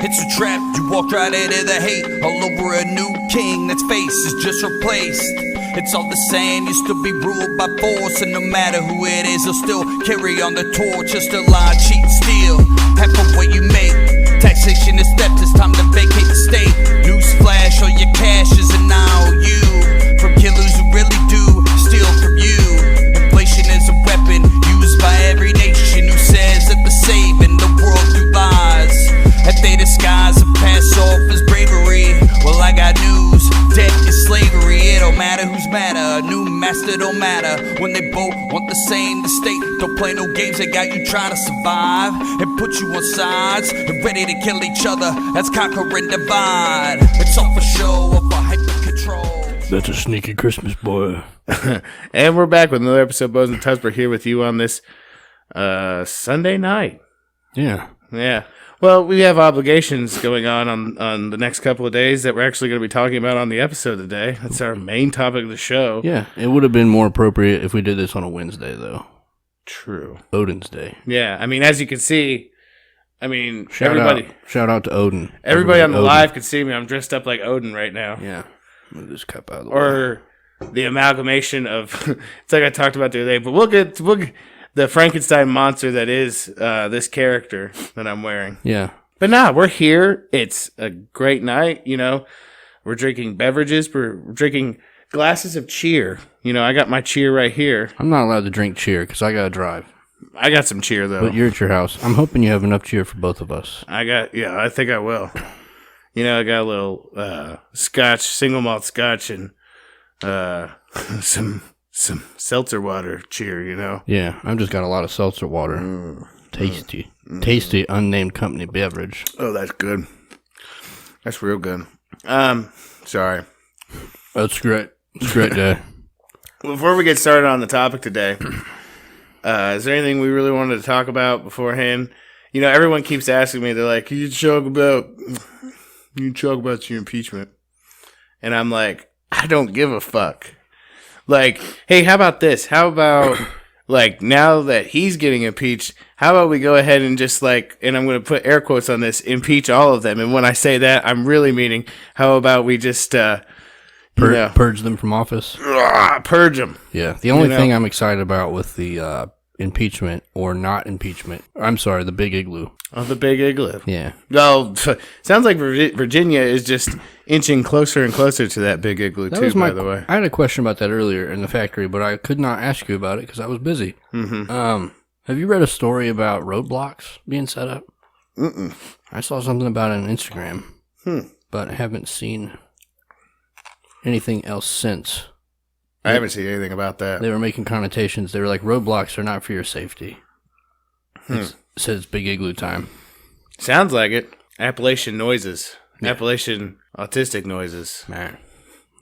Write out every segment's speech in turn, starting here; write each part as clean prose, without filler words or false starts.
It's a trap, you walk right into the hate. All over a new king that's face is just replaced. It's all the same, you still be ruled by force. And no matter who it is, they'll still carry on the torch. Just a lie, cheat, steal, half of what you make. Taxation is theft, it's time to vacate the state. Newsflash, all your cash is an IOU. From killers who really do steal from you. Inflation is a weapon used by every nation who says that they're saving the world through lies. That they disguise and pass off as bravery. Well, I got news, debt is slavery. It don't matter who's madder, a new master don't matter. When they both want the same, the state don't play no games. They got you trying to survive and put you on sides and ready to kill each other. That's conquer and divide. It's all for show or for hyper control. That's a sneaky Christmas boy. And we're back with another episode of Bows and Tusper here with you on this Sunday night. Yeah. Yeah. Well, we have obligations going on the next couple of days that we're actually going to be talking about on the episode today. That's our main topic of the show. Yeah. It would have been more appropriate if we did this on a Wednesday, though. True. Odin's Day. Yeah. I mean, as you can see, Shout out to Odin. Everybody on the Odin. live could see me. I'm dressed up like Odin right now. Yeah. Move this cup out of the way. Or the amalgamation of, it's like I talked about the other day, but we'll get the Frankenstein monster that is this character that I'm wearing. Yeah. But nah, we're here. It's a great night, you know. We're drinking beverages. We're drinking glasses of cheer. You know, I got my cheer right here. I'm not allowed to drink cheer because I got to drive. I got some cheer, though. But you're at your house. I'm hoping you have enough cheer for both of us. I think I will. You know, I got a little scotch, single malt scotch, and some seltzer water cheer, you know? Yeah, I've just got a lot of seltzer water. Tasty, unnamed company beverage. Oh, that's good. That's real good. Sorry. That's great. It's a great day. Before we get started on the topic today, is there anything we really wanted to talk about beforehand? You know, everyone keeps asking me, they're like, can you talk about your impeachment? And I'm like, I don't give a fuck. Like, hey, how about this? How about, like, now that he's getting impeached, how about we go ahead and just, like, and I'm going to put air quotes on this, impeach all of them. And when I say that, I'm really meaning, how about we just, purge them from office? Purge them. Yeah. The only thing I'm excited about with the impeachment or not impeachment, I'm sorry, the Big Igloo. Oh, the Big Igloo. Yeah. Well, sounds like Virginia is just inching closer and closer to that Big Igloo, by the way. I had a question about that earlier in the factory, but I could not ask you about it because I was busy. Mm-hmm. Have you read a story about roadblocks being set up? Mm-mm. I saw something about it on Instagram, but I haven't seen anything else since. I haven't seen anything about that. They were making connotations. They were like, roadblocks are not for your safety. It says Big Igloo time. Sounds like it. Appalachian noises. Yeah. Appalachian autistic noises. Man.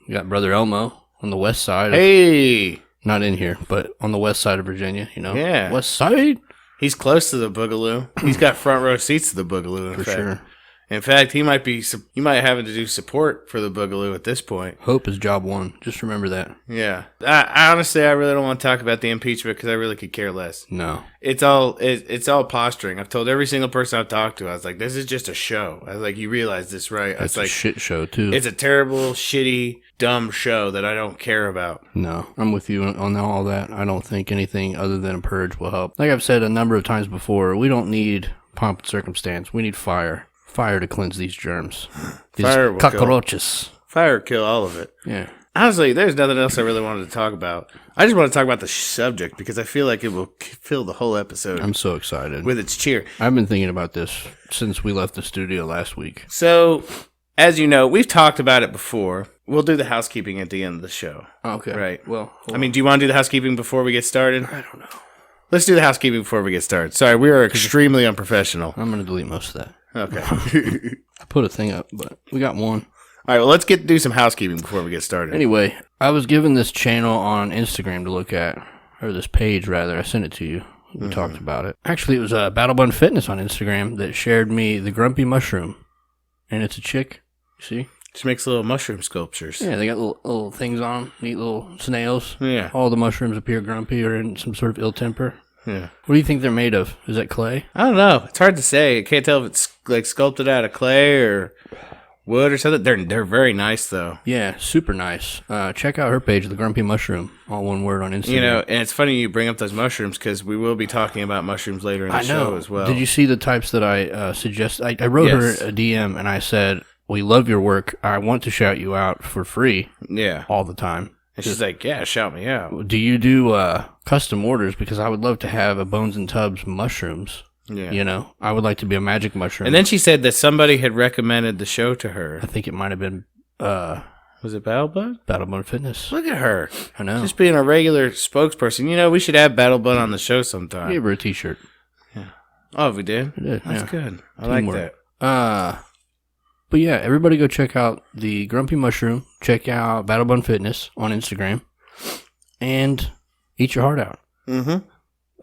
You got Brother Elmo on the west side. Hey! Not in here, but on the west side of Virginia, you know? Yeah. West side? He's close to the Boogaloo. He's got front row seats to the Boogaloo, For sure. In fact, he might have to do support for the Boogaloo at this point. Hope is job one. Just remember that. Yeah. I honestly, I really don't want to talk about the impeachment because I really could care less. No. It's all posturing. I've told every single person I've talked to, I was like, this is just a show. I was like, you realize this, right? It's like, a shit show, too. It's a terrible, shitty, dumb show that I don't care about. No. I'm with you on all that. I don't think anything other than a purge will help. Like I've said a number of times before, we don't need pomp and circumstance. We need fire. Fire to cleanse these germs. These Fire will cockroaches. Fire kill all of it. Yeah. Honestly, there's nothing else I really wanted to talk about. I just want to talk about the subject because I feel like it will fill the whole episode. I'm so excited. With its cheer. I've been thinking about this since we left the studio last week. So, as you know, we've talked about it before. We'll do the housekeeping at the end of the show. Okay. Right. Well, do you want to do the housekeeping before we get started? I don't know. Let's do the housekeeping before we get started. Sorry, we are extremely unprofessional. I'm going to delete most of that. Okay. I put a thing up, but we got one. All right, well, let's do some housekeeping before we get started. Anyway, I was given this channel on Instagram to look at, or this page, rather. I sent it to you. We talked about it. Actually, it was Battle Bun Fitness on Instagram that shared me the Grumpy Mushroom. And it's a chick. See? She makes little mushroom sculptures. Yeah, they got little things on them. Neat little snails. Yeah. All the mushrooms appear grumpy or in some sort of ill temper. Yeah. What do you think they're made of? Is that clay? I don't know. It's hard to say. I can't tell if it's like sculpted out of clay or wood or something. They're very nice though. Yeah, super nice. Check out her page, The Grumpy Mushroom, all one word on Instagram. You know, and it's funny you bring up those mushrooms because we will be talking about mushrooms later in the show as well. Did you see the types that I suggest? I wrote her a DM and I said, "We love your work. I want to shout you out for free. Yeah, all the time." And she's like, "Yeah, shout me out." Do you do custom orders? Because I would love to have a Bones and Tubs mushrooms. Yeah. You know, I would like to be a magic mushroom. And then she said that somebody had recommended the show to her. I think it might have been Was it Battlebud? Battlebone Fitness. Look at her. I know. Just being a regular spokesperson. You know, we should have Battlebud on the show sometime. Gave her a t-shirt. Yeah. Oh, we did? We did. That's good. I like that. But yeah, everybody go check out the Grumpy Mushroom. Check out Battlebone Fitness on Instagram. And eat your heart out. Mm-hmm.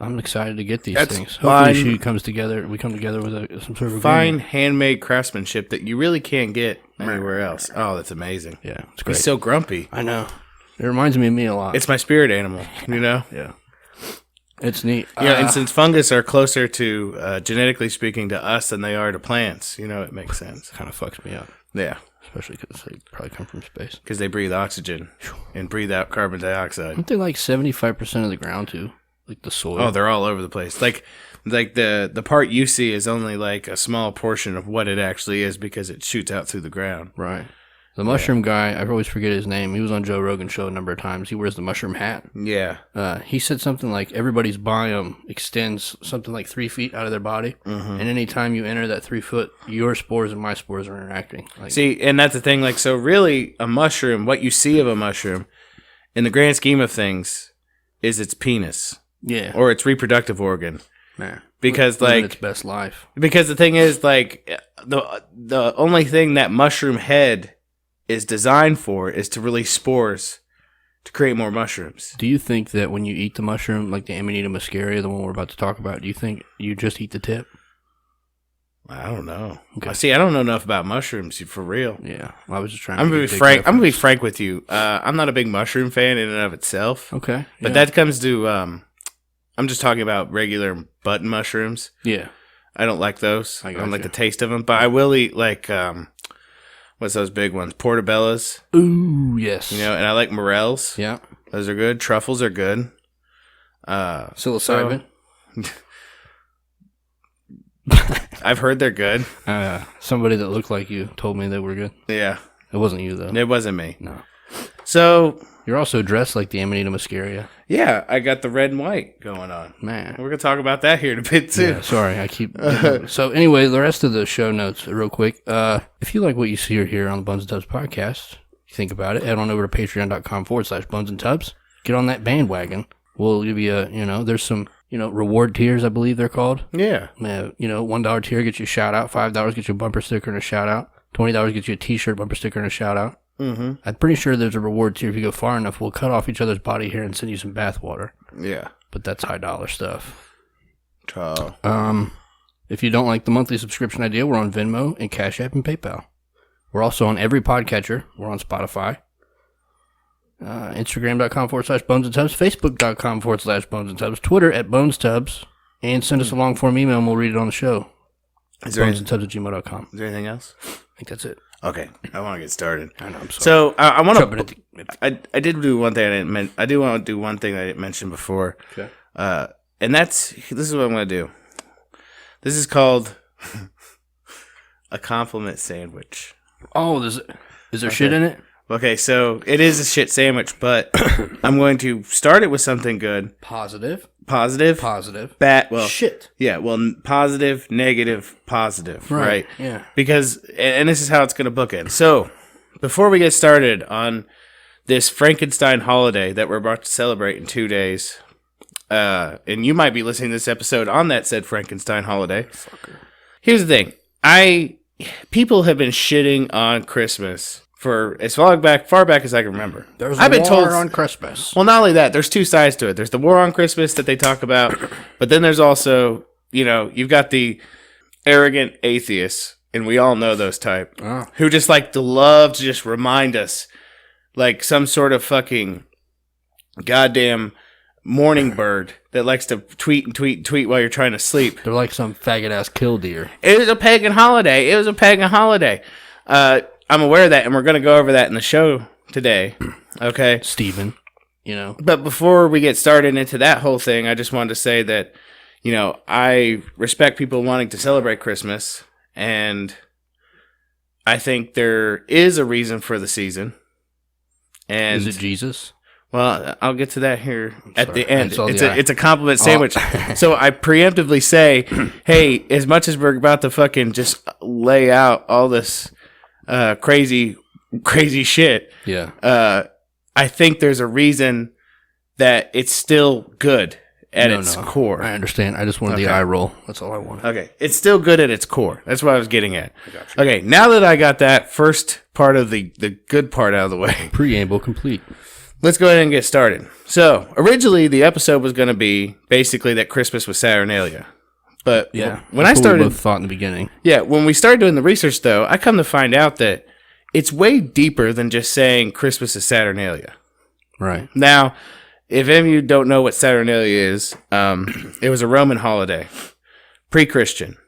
I'm excited to get these things. Hopefully she comes together. We come together with some sort of fine handmade craftsmanship that you really can't get anywhere else. Oh, that's amazing. Yeah, it's great. He's so grumpy. I know. It reminds me of me a lot. It's my spirit animal, you know? Yeah. It's neat. Yeah, and since fungus are closer to, genetically speaking, to us than they are to plants, you know, it makes sense. Kind of fucks me up. Yeah. Especially because they probably come from space. Because they breathe oxygen and breathe out carbon dioxide. Aren't they like 75% of the ground, too? Like the soil? Oh, they're all over the place. Like the part you see is only like a small portion of what it actually is because it shoots out through the ground. Right. The mushroom guy, I always forget his name. He was on Joe Rogan's show a number of times. He wears the mushroom hat. Yeah. He said something like everybody's biome extends something like 3 feet out of their body. Mm-hmm. And anytime you enter that 3 foot, your spores and my spores are interacting. Like, see, and that's the thing. Like, so really a mushroom, what you see of a mushroom, in the grand scheme of things, is its penis. Yeah. Or its reproductive organ. Nah. Because, living like... its best life. Because the thing is, like, the only thing that mushroom head is designed for is to release spores to create more mushrooms. Do you think that when you eat the mushroom, like the Amanita muscaria, the one we're about to talk about, do you think you just eat the tip? I don't know. Okay. See, I don't know enough about mushrooms for real. Yeah, well, I was just trying. I'm gonna be frank. I'm gonna be frank with you. I'm not a big mushroom fan in and of itself. Okay, but that comes to. I'm just talking about regular button mushrooms. Yeah, I don't like those. I don't like you. the taste of them. But I will eat like what's those big ones? Portobellos. Ooh, yes. You know, and I like morels. Yeah, those are good. Truffles are good. Psilocybin. I've heard they're good. Somebody that looked like you told me they were good. Yeah. It wasn't you, though. It wasn't me. No. So... You're also dressed like the Amanita muscaria. Yeah, I got the red and white going on. Man. We're going to talk about that here in a bit, too. Yeah, sorry, I keep... So, anyway, the rest of the show notes, real quick. If you like what you see or hear on the Bones and Tubs podcast, you think about it, head on over to patreon.com/Bones and Tubs. Get on that bandwagon. We'll give you there's some... reward tiers, I believe they're called. Yeah. $1 tier gets you a shout out. $5 gets you a bumper sticker and a shout out. $20 gets you a t-shirt, bumper sticker, and a shout out. Mm-hmm. I'm pretty sure there's a reward tier. If you go far enough, we'll cut off each other's body hair and send you some bath water. Yeah. But that's high dollar stuff. Oh. If you don't like the monthly subscription idea, we're on Venmo and Cash App and PayPal. We're also on every podcatcher. We're on Spotify. Instagram.com/Bones and Tubs, Facebook.com/Bones and Tubs, Twitter @BonesTubs, and send us a long form email and we'll read it on the show. BonesandTubs@gmail.com. Is there anything else? I think that's it. Okay, I want to get started. I know, I'm sorry. So I want to. I did do one thing I didn't. I do want to do one thing I didn't mention before. Okay. And this is what I'm going to do. This is called a compliment sandwich. Oh, is there shit in it? Okay, so it is a shit sandwich, but I'm going to start it with something good. Positive. Shit. Yeah, well, positive, negative, positive, right? Yeah. Because, and this is how it's going to bookend. So, before we get started on this Frankenstein holiday that we're about to celebrate in 2 days, and you might be listening to this episode on that said Frankenstein holiday. Fucker. Here's the thing. People have been shitting on Christmas for as far back as I can remember. There's a war on Christmas. Well, not only that, there's two sides to it. There's the war on Christmas that they talk about, but then there's also, you've got the arrogant atheists, and we all know those type, who just like to love to just remind us, like some sort of fucking goddamn morning bird that likes to tweet and tweet and tweet while you're trying to sleep. They're like some faggot-ass killdeer. It was a pagan holiday. I'm aware of that, and we're going to go over that in the show today. Okay? Steven, you know. But before we get started into that whole thing, I just wanted to say that, you know, I respect people wanting to celebrate Christmas, and I think there is a reason for the season. And is it Jesus? Well, I'll get to that here at the end. It's It's a compliment sandwich. So I preemptively say, hey, as much as we're about to fucking just lay out all this crazy shit, yeah. I think there's a reason that it's still good at its core. I understand. I just wanted the eye roll. That's all I wanted. Okay. It's still good at its core. That's what I was getting at. Okay. Now that I got that first part of the good part out of the way. Preamble complete. Let's go ahead and get started. So, originally, the episode was going to be basically that Christmas was Saturnalia. But yeah, when I started... we both thought in the beginning. Yeah, when we started doing the research, though, I come to find out that it's way deeper than just saying Christmas is Saturnalia. Right. Now, if any of you don't know what Saturnalia is, it was a Roman holiday, pre-Christian.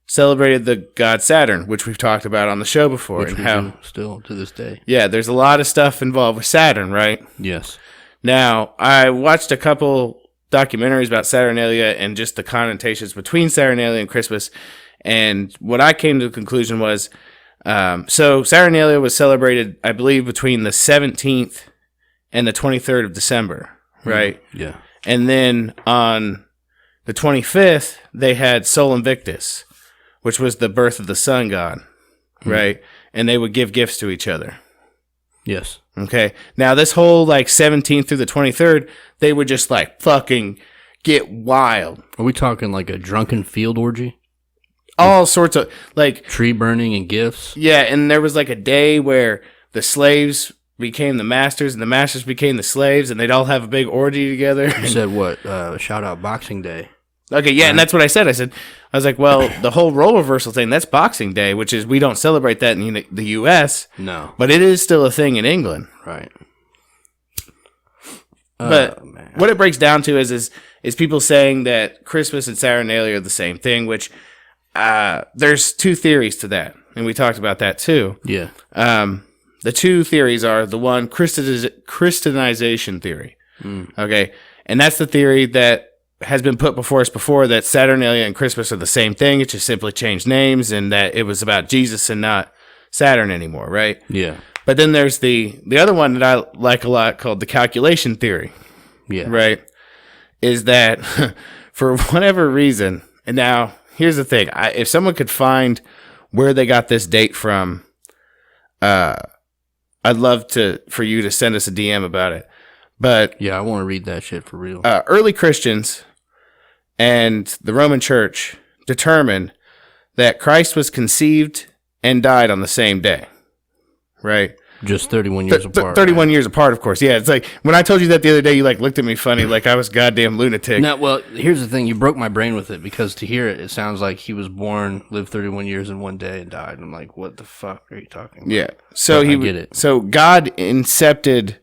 Celebrated the god Saturn, which we've talked about on the show before. Which and we how do still to this day. Yeah, there's a lot of stuff involved with Saturn, right? Yes. Now, I watched a couple documentaries about Saturnalia and just the connotations between Saturnalia and Christmas, and what I came to the conclusion was, so Saturnalia was celebrated, I believe, between the 17th and the 23rd of December, right? Yeah. And then on the 25th, they had Sol Invictus, which was the birth of the sun god, right? And they would give gifts to each other. Yes. Okay. Now, this whole, 17th through the 23rd, they would just, fucking get wild. Are we talking like a drunken field orgy? All sorts of, tree burning and gifts? Yeah, and there was, a day where the slaves became the masters, and the masters became the slaves, and they'd all have a big orgy together. You said what? Shout out Boxing Day. Okay, yeah, and that's what I said. I was like, well, the whole role reversal thing, that's Boxing Day, which is, we don't celebrate that in the U.S. No. But it is still a thing in England. Right. But what it breaks down to is people saying that Christmas and Saturnalia are the same thing, which there's two theories to that, and we talked about that too. Yeah. The two theories are the one, Christianization theory. Okay, and that's the theory that has been put before us before, that Saturnalia and Christmas are the same thing. It just simply changed names, and that it was about Jesus and not Saturn anymore, right? Yeah. But then there's the other one that I like a lot called the calculation theory. Yeah. Right? Is that for whatever reason, and now here's the thing, if someone could find where they got this date from, I'd love for you to send us a DM about it. But yeah, I want to read that shit for real. Early Christians and the Roman Church determined that Christ was conceived and died on the same day, right? Just 31 years apart. 31 years apart, of course. Yeah, it's like when I told you that the other day, you looked at me funny, like I was a goddamn lunatic. No, well, here's the thing. You broke my brain with it, because to hear it, it sounds like he was born, lived 31 years in one day, and died. I'm like, what the fuck are you talking about? Yeah. So I get it. So God incepted.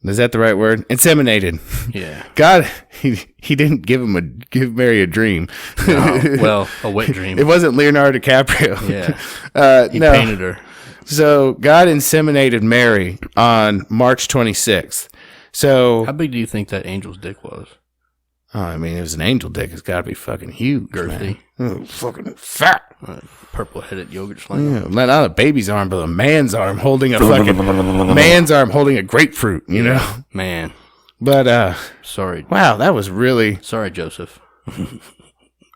Is that the right word? Inseminated. Yeah. God, he didn't give Mary a dream. No, well, a wet dream. It wasn't Leonardo DiCaprio. Yeah. He painted her. So God inseminated Mary on March 26th. So how big do you think that angel's dick was? Oh, I mean, it was an angel dick. It's got to be fucking huge, girthy, fucking fat, purple-headed yogurt sling. Yeah, not a baby's arm, but a man's arm holding a fucking man's arm holding a grapefruit. You know, man. But sorry. Wow, that was really sorry, Joseph.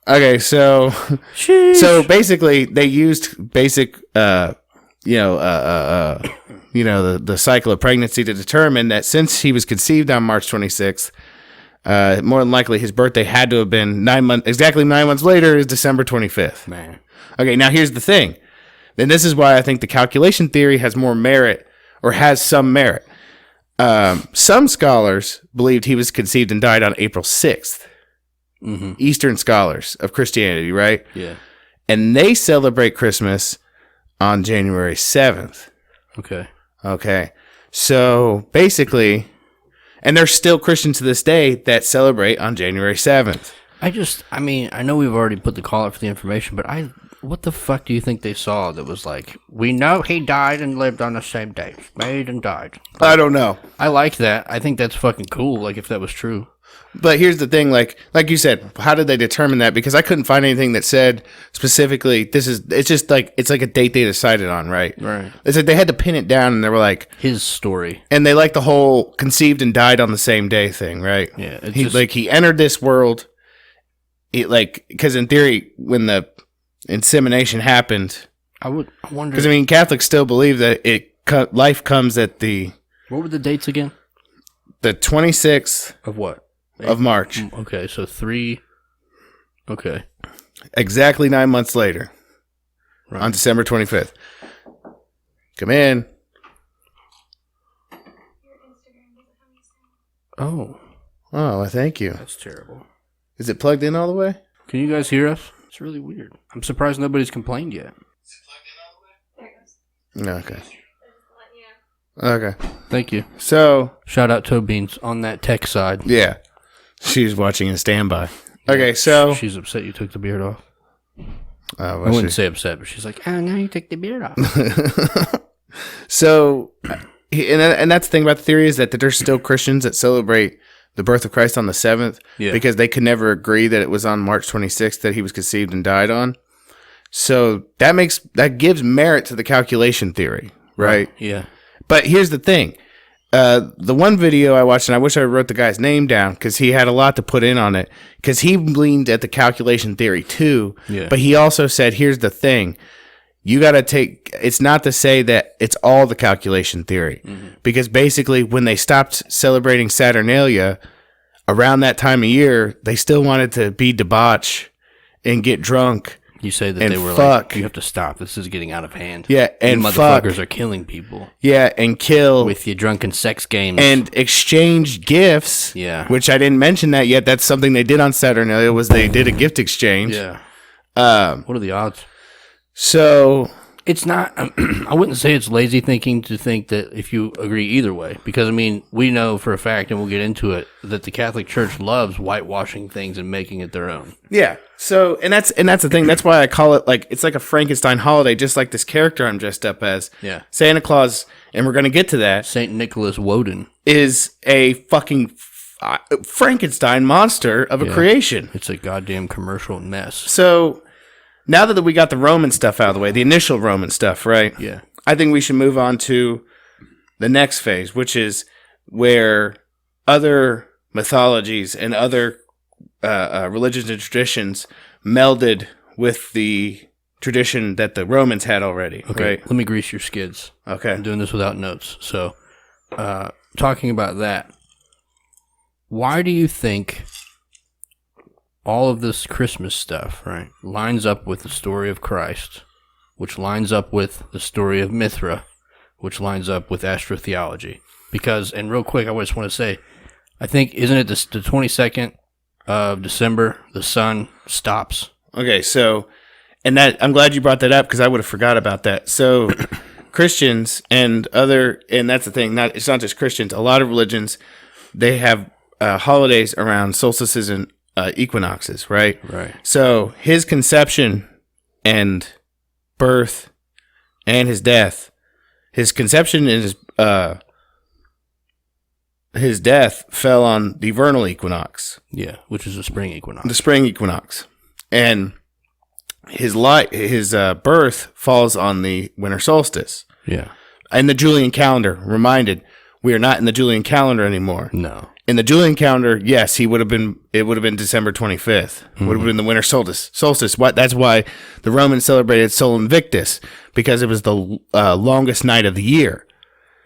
Okay, so basically they used basic the cycle of pregnancy to determine that since he was conceived on March 26th, more than likely his birthday had to have been 9 months. Exactly 9 months later is December 25th. Man. Okay, now here's the thing. Then this is why I think the calculation theory has more merit, or has some merit. Some scholars believed he was conceived and died on April 6th. Mm-hmm. Eastern scholars of Christianity, right? Yeah. And they celebrate Christmas on January 7th. Okay. Okay. So basically, And there's still Christians to this day that celebrate on January 7th. I know we've already put the call out for the information, but what the fuck do you think they saw that was like, we know he died and lived on the same day. Made and died. I don't know. I like that. I think that's fucking cool, like, if that was true. But here's the thing, like you said, how did they determine that? Because I couldn't find anything that said specifically, it's just like, it's like a date they decided on, right? Right. It's like they had to pin it down, and they were like... his story. And they like the whole conceived and died on the same day thing, right? Yeah. He entered this world, because in theory, when the insemination happened... I wonder... Because, I mean, Catholics still believe that life comes at the... What were the dates again? The 26th... Of what? Of March. Okay, so 3... Okay. Exactly 9 months later. Right. On December 25th. Come in. Oh. Oh, well, thank you. That's terrible. Is it plugged in all the way? Can you guys hear us? It's really weird. I'm surprised nobody's complained yet. Is it plugged in all the way? There it goes. Okay. Thank you. So... shout out Toe Beans on that tech side. Yeah. She's watching in standby. Okay, so... she's upset you took the beard off. I wouldn't say upset, but she's like, oh, now you took the beard off. So, and that's the thing about the theory, is that there's still Christians that celebrate the birth of Christ on the 7th, because they could never agree that it was on March 26th that he was conceived and died on. So that gives merit to the calculation theory, right? Yeah. But here's the thing. The one video I watched, and I wish I wrote the guy's name down, because he had a lot to put in on it, because he leaned at the calculation theory too. Yeah. But he also said, here's the thing. You got to it's not to say that it's all the calculation theory, because basically when they stopped celebrating Saturnalia around that time of year, they still wanted to be debauch and get drunk. You say that they were like, you have to stop. This is getting out of hand. Yeah, and you motherfuckers are killing people. Yeah, and kill. With your drunken sex games. And exchange gifts. Yeah. Which I didn't mention that yet. That's something they did on Saturnalia, was they did a gift exchange. Yeah. What are the odds? So... it's not... I wouldn't say it's lazy thinking to think that if you agree either way. Because, I mean, we know for a fact, and we'll get into it, that the Catholic Church loves whitewashing things and making it their own. Yeah. So, and that's the thing. That's why I call it, like, it's like a Frankenstein holiday, just like this character I'm dressed up as. Yeah. Santa Claus, and we're going to get to that. St. Nicholas Woden. Is a fucking Frankenstein monster of a creation. It's a goddamn commercial mess. So... now that we got the Roman stuff out of the way, the initial Roman stuff, right? Yeah. I think we should move on to the next phase, which is where other mythologies and other religions and traditions melded with the tradition that the Romans had already, right? Let me grease your skids. Okay. I'm doing this without notes. So, talking about that, why do you think... all of this Christmas stuff, right, lines up with the story of Christ, which lines up with the story of Mithra, which lines up with astrotheology? Because, and real quick, I just want to say, I think, isn't it the 22nd of December, the sun stops? Okay, so, and that, I'm glad you brought that up, because I would have forgot about that. So, Christians and that's the thing, it's not just Christians, a lot of religions, they have holidays around solstices and equinoxes, right? Right. So his conception and birth and his death, his conception and his death fell on the vernal equinox. Yeah, which is the spring equinox. The spring equinox. And his birth falls on the winter solstice. Yeah. And the Julian calendar, reminded, we are not in the Julian calendar anymore. No. In the Julian calendar, yes, it would have been December 25th. Would have been the winter solstice. That's why the Romans celebrated Sol Invictus, because it was the longest night of the year.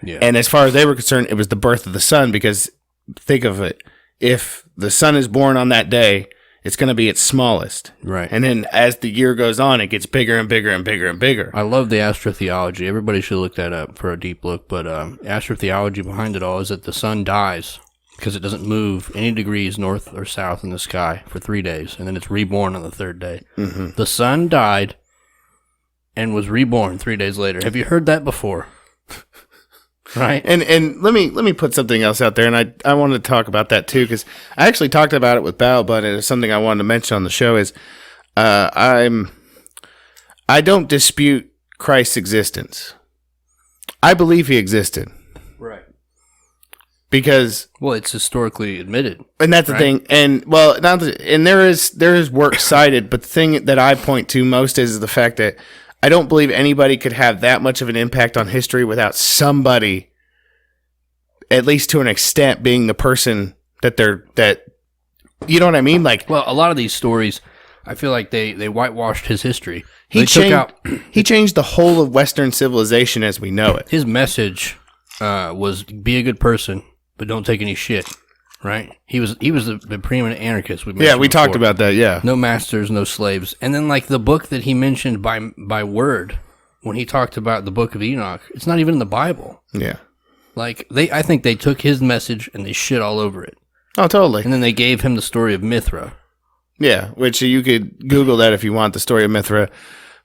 Yeah. And as far as they were concerned, it was the birth of the sun, because think of it, if the sun is born on that day, it's going to be its smallest. Right. And then as the year goes on, it gets bigger and bigger and bigger and bigger. I love the astrotheology. Everybody should look that up for a deep look. But astrotheology behind it all is that the sun dies because it doesn't move any degrees north or south in the sky for 3 days, and then it's reborn on the third day. Mm-hmm. The sun died and was reborn 3 days later. Have you heard that before? Right. And let me put something else out there, and I wanted to talk about that too, because I actually talked about it with Battlebud, and it's something I wanted to mention on the show is I don't dispute Christ's existence. I believe he existed. Right. Because it's historically admitted. And that's the thing. And there is work cited, but the thing that I point to most is the fact that I don't believe anybody could have that much of an impact on history without somebody, at least to an extent, being the person that you know what I mean? Like, well, a lot of these stories, I feel like they whitewashed his history. He changed the whole of Western civilization as we know it. His message was be a good person, but don't take any shit. Right? He was the preeminent anarchist. We talked about that. Yeah, no masters, no slaves. And then like the book that he mentioned by word when he talked about the Book of Enoch, it's not even in the Bible. Yeah, like I think they took his message and they shit all over it. Oh, totally. And then they gave him the story of Mithra. Yeah, which you could Google that if you want. The story of Mithra.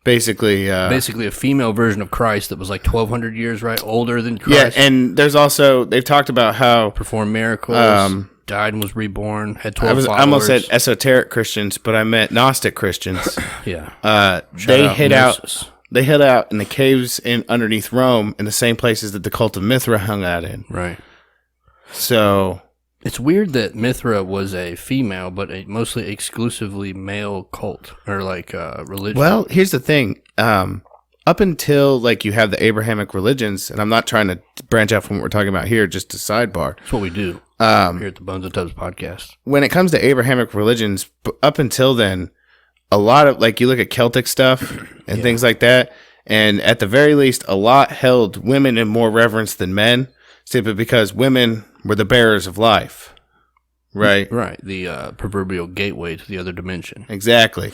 Basically a female version of Christ that was like 1,200 years older than Christ. Yeah, and there's also they've talked about how performed miracles, died and was reborn, had 12 followers. I almost said esoteric Christians, but I meant Gnostic Christians. Yeah, they hid out. They hid out in the caves underneath Rome, in the same places that the cult of Mithra hung out in. Right. So it's weird that Mithra was a female, but a mostly exclusively male cult or like religion. Well, here's the thing. Up until like you have the Abrahamic religions, and I'm not trying to branch out from what we're talking about here, just a sidebar. That's what we do here at the Bones and Tubs podcast. When it comes to Abrahamic religions, up until then, a lot of like you look at Celtic stuff and things like that, and at the very least, a lot held women in more reverence than men, simply because women were the bearers of life, right? Right, the proverbial gateway to the other dimension. Exactly.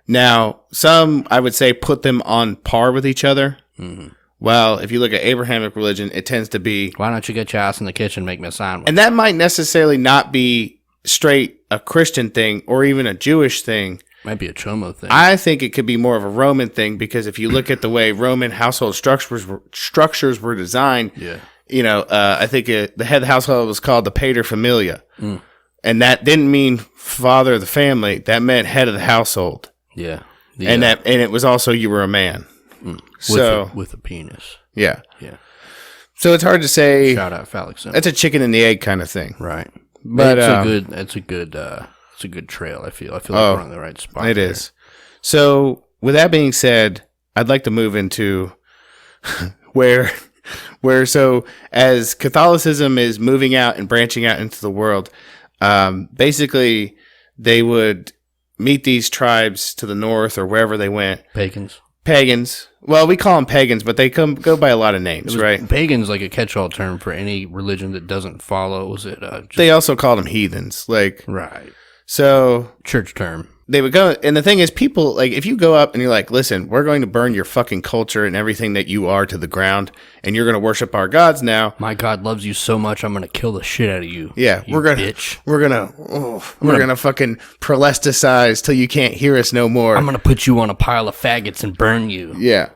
Now, some, I would say, put them on par with each other. Mm-hmm. Well, if you look at Abrahamic religion, it tends to be... Why don't you get your ass in the kitchen and make me a sandwich? And that might necessarily not be straight a Christian thing or even a Jewish thing. Might be a Chomo thing. I think it could be more of a Roman thing, because if you look at the way Roman household structures were designed... Yeah. You know, I think the head of the household was called the pater familia. Mm. And that didn't mean father of the family. That meant head of the household. Yeah. And it was also you were a man. Mm. With a penis. Yeah. Yeah. So it's hard to say. Shout out phallic symbol. That's a chicken and the egg kind of thing. Right. But it's a good trail, I feel. I feel like we're on the right spot. It is. So with that being said, I'd like to move into where so as Catholicism is moving out and branching out into the world, basically they would meet these tribes to the north or wherever they went. Pagans. Well, we call them pagans, but they go by a lot of names, right? Pagans like a catch-all term for any religion that doesn't follow. Was it? They also called them heathens, like right. So church term. They would go, and the thing is, people, like, if you go up and you're like, listen, we're going to burn your fucking culture and everything that you are to the ground, and you're going to worship our gods now. My God loves you so much, I'm going to kill the shit out of you. Yeah, we're gonna fucking prolesticize till you can't hear us no more. I'm gonna put you on a pile of faggots and burn you. Yeah.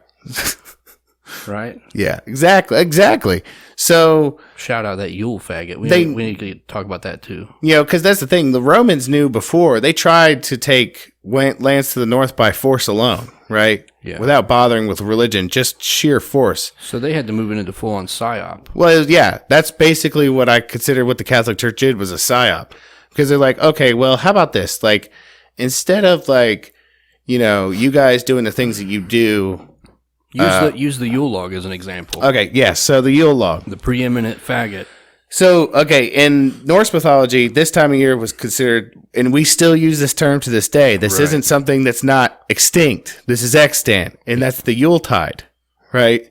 Right? Yeah, exactly. So shout out that Yule faggot. We need to talk about that too. You know, because that's the thing. The Romans knew before. They tried to take lands to the north by force alone, right? Yeah. Without bothering with religion, just sheer force. So they had to move it into full-on psyop. Well, yeah, that's basically what I consider what the Catholic Church did, was a psyop. Because they're like, okay, well, how about this? Like, instead of like, you know, you guys doing the things that you do... Use the Yule log as an example. Okay, yes. Yeah, so the Yule log, the preeminent faggot. So, okay, in Norse mythology, this time of year was considered, and we still use this term to this day. This isn't something that's not extinct. This is extant, and that's the Yuletide, right?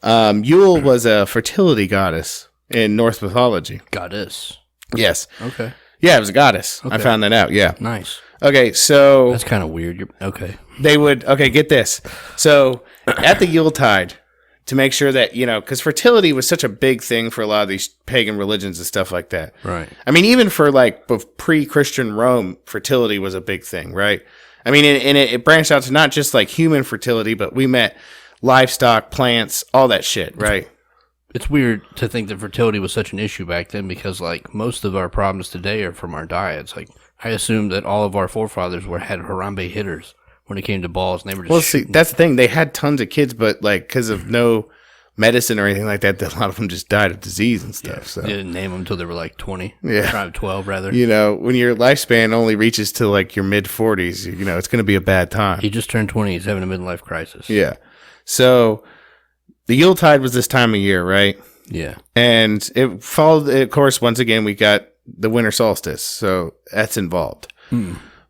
Yule was a fertility goddess in Norse mythology. Goddess. Yes. Okay. Yeah, it was a goddess. Okay. I found that out. Yeah. Nice. Okay, so that's kind of weird. Okay. They would get this. So at the Yuletide, to make sure that, you know, because fertility was such a big thing for a lot of these pagan religions and stuff like that. Right. I mean, even for like pre-Christian Rome, fertility was a big thing, right? I mean, and it branched out to not just like human fertility, but we met livestock, plants, all that shit, right? It's weird to think that fertility was such an issue back then because, like, most of our problems today are from our diets. Like, I assume that all of our forefathers had Harambe hitters when it came to balls, and they were just shooting. That's the thing. They had tons of kids, but, like, because of no medicine or anything like that, a lot of them just died of disease and stuff. So They didn't name them until they were, like, 20. Yeah. 12, rather. You know, when your lifespan only reaches to, like, your mid-40s, you know, it's going to be a bad time. He just turned 20. He's having a midlife crisis. Yeah. So the Yuletide was this time of year, right? Yeah. And it followed, of course, once again, we got the winter solstice. So that's involved.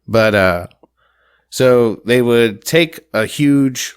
But, so they would take a huge,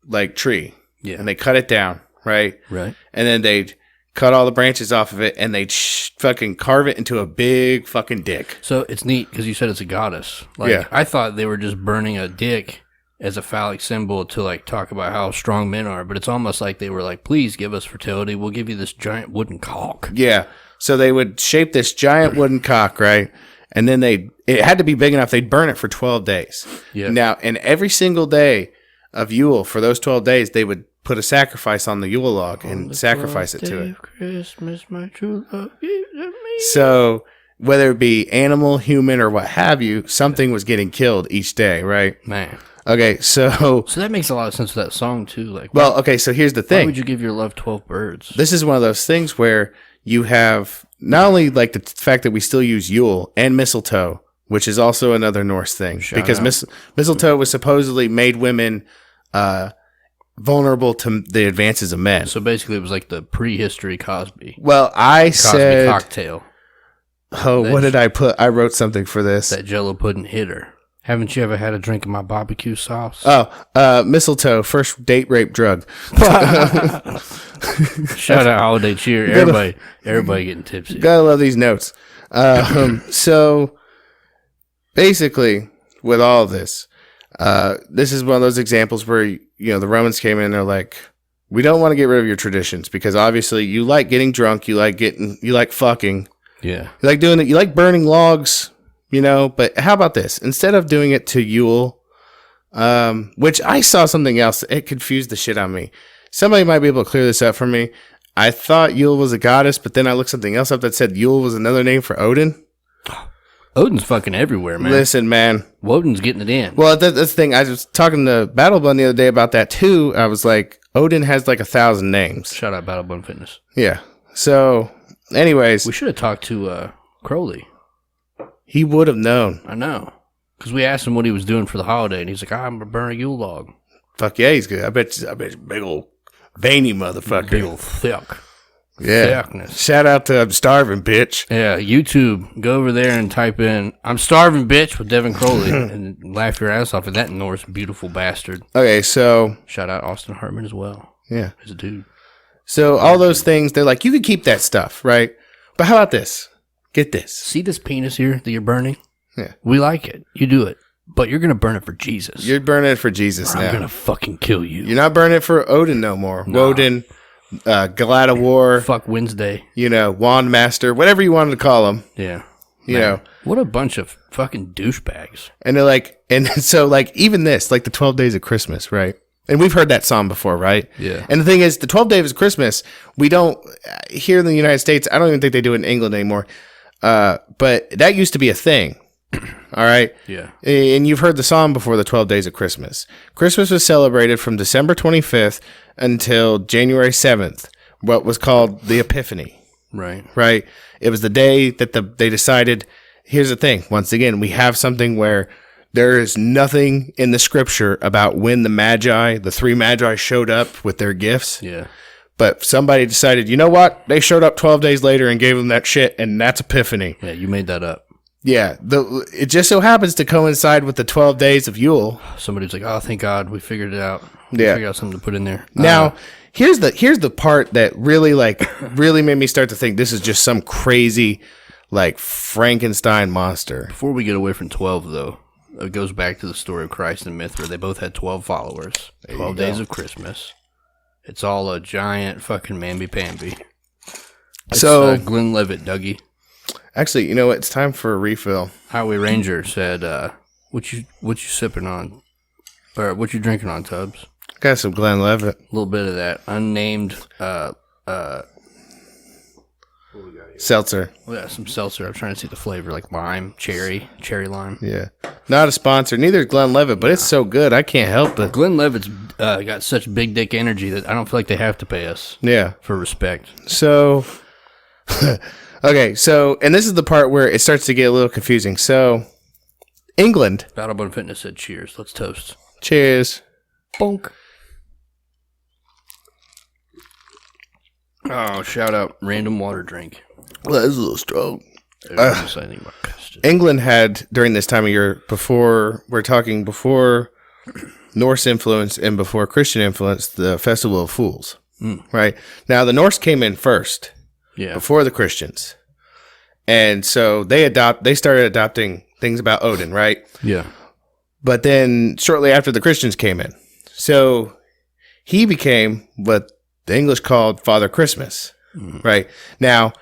like, tree. Yeah. And they cut it down, right? Right. And then they'd cut all the branches off of it and they'd fucking carve it into a big fucking dick. So it's neat because you said it's a goddess. Like, Yeah. I thought they were just burning a dick as a phallic symbol to, like, talk about how strong men are, but it's almost like they were like, please give us fertility. We'll give you this giant wooden cock. Yeah. So they would shape this giant wooden cock, right? And then it had to be big enough. They'd burn it for 12 days. Yeah. Now, and every single day of Yule, for those 12 days, they would put a sacrifice on the Yule log and sacrifice it to it. Christmas, my true love, give to me. So whether it be animal, human, or what have you, something was getting killed each day, right? Man. Okay, so that makes a lot of sense with that song, too. Like, well, okay, so here's the why thing. would you give your love 12 birds? This is one of those things where you have not only like the fact that we still use Yule and mistletoe, which is also another Norse thing, because mistletoe was supposedly made women vulnerable to the advances of men. So basically, it was like the prehistory Cosby. Well, Cosby cocktail. What did I put? I wrote something for this. That Jello pudding hitter. Haven't you ever had a drink of my barbecue sauce? Mistletoe, first date rape drug. Shout out holiday cheer. Everybody getting tipsy. Gotta love these notes. So basically, with all of this, this is one of those examples where, you know, the Romans came in and they're like, we don't want to get rid of your traditions because obviously you like getting drunk, you like fucking, Yeah. you like doing it, you like burning logs, you know, but how about this? Instead of doing it to Yule, which I saw something else, it confused the shit out of me. Somebody might be able to clear this up for me. I thought Yule was a goddess, but then I looked something else up that said Yule was another name for Odin. Odin's fucking everywhere, man. Listen, man. Woden's getting it in. Well, that's the thing. I was talking to Battlebun the other day about that, too. I was like, Odin has like 1,000 names. Shout out Battlebun Fitness. Yeah. So, anyways. We should have talked to Crowley. He would have known. I know. Because we asked him what he was doing for the holiday, and he's like, I'm going to burn a Yule log. Fuck yeah, he's good. I bet you big old veiny motherfucker. Big old thick. Yeah. Thickness. Shout out to I'm Starving, bitch. Yeah, YouTube. Go over there and type in, I'm Starving, bitch, with Devin Crowley, and laugh your ass off at that Norse beautiful bastard. Okay, so. Shout out Austin Hartman as well. Yeah. He's a dude. So all those things, they're like, you can keep that stuff, right? But how about this? Get this. See this penis here that you're burning? Yeah. We like it. You do it. But you're going to burn it for Jesus. You're burning it for Jesus or now. I'm going to fucking kill you. You're not burning it for Odin no more. No. Woden, God of War. Fuck Wednesday. You know, Wand Master, whatever you wanted to call him. Yeah. You know. What a bunch of fucking douchebags. And they're like, and so like even this, like the 12 days of Christmas, right? And we've heard that song before, right? Yeah. And the thing is, the 12 days of Christmas, we don't, here in the United States, I don't even think they do it in England anymore. But that used to be a thing. All right. Yeah. And you've heard the song before, the 12 days of Christmas. Christmas was celebrated from December 25th until January 7th, what was called the Epiphany. Right. Right. It was the day that they decided, here's the thing. Once again, we have something where there is nothing in the scripture about when the three magi showed up with their gifts. Yeah. But somebody decided, you know what? They showed up 12 days later and gave them that shit, and that's Epiphany. Yeah, you made that up. Yeah, it just so happens to coincide with the 12 days of Yule. Somebody's like, "Oh, thank God, we figured it out. We figured out something to put in there." Now, here's the part that really really made me start to think this is just some crazy like Frankenstein monster. Before we get away from 12, though, it goes back to the story of Christ and Mithra. They both had 12 followers. 12 days of Christmas. It's all a giant fucking mamby-pamby. So Glenlivet, Dougie. Actually, you know what? It's time for a refill. Highway Ranger said, what you sipping on? Or what you drinking on, Tubbs? Got some Glenlivet. A little bit of that unnamed What we got here? Seltzer. We got some seltzer. I'm trying to see the flavor, like lime, cherry lime. Yeah. Not a sponsor. Neither is Glenlivet, but it's so good. I can't help it. Glenlivet's got such big dick energy that I don't feel like they have to pay us. Yeah. For respect. So, okay. So, and this is the part where it starts to get a little confusing. So, England. Battlebone Fitness said cheers. Let's toast. Cheers. Bonk. Oh, shout out random water drink. Well, that's a little strong. About England had, during this time of year, before Norse influence and before Christian influence, the Festival of Fools. Right? Now, the Norse came in first. Yeah. Before the Christians. And so they started adopting things about Odin, right? Yeah. But then shortly after the Christians came in. So he became what the English called Father Christmas, right? Now,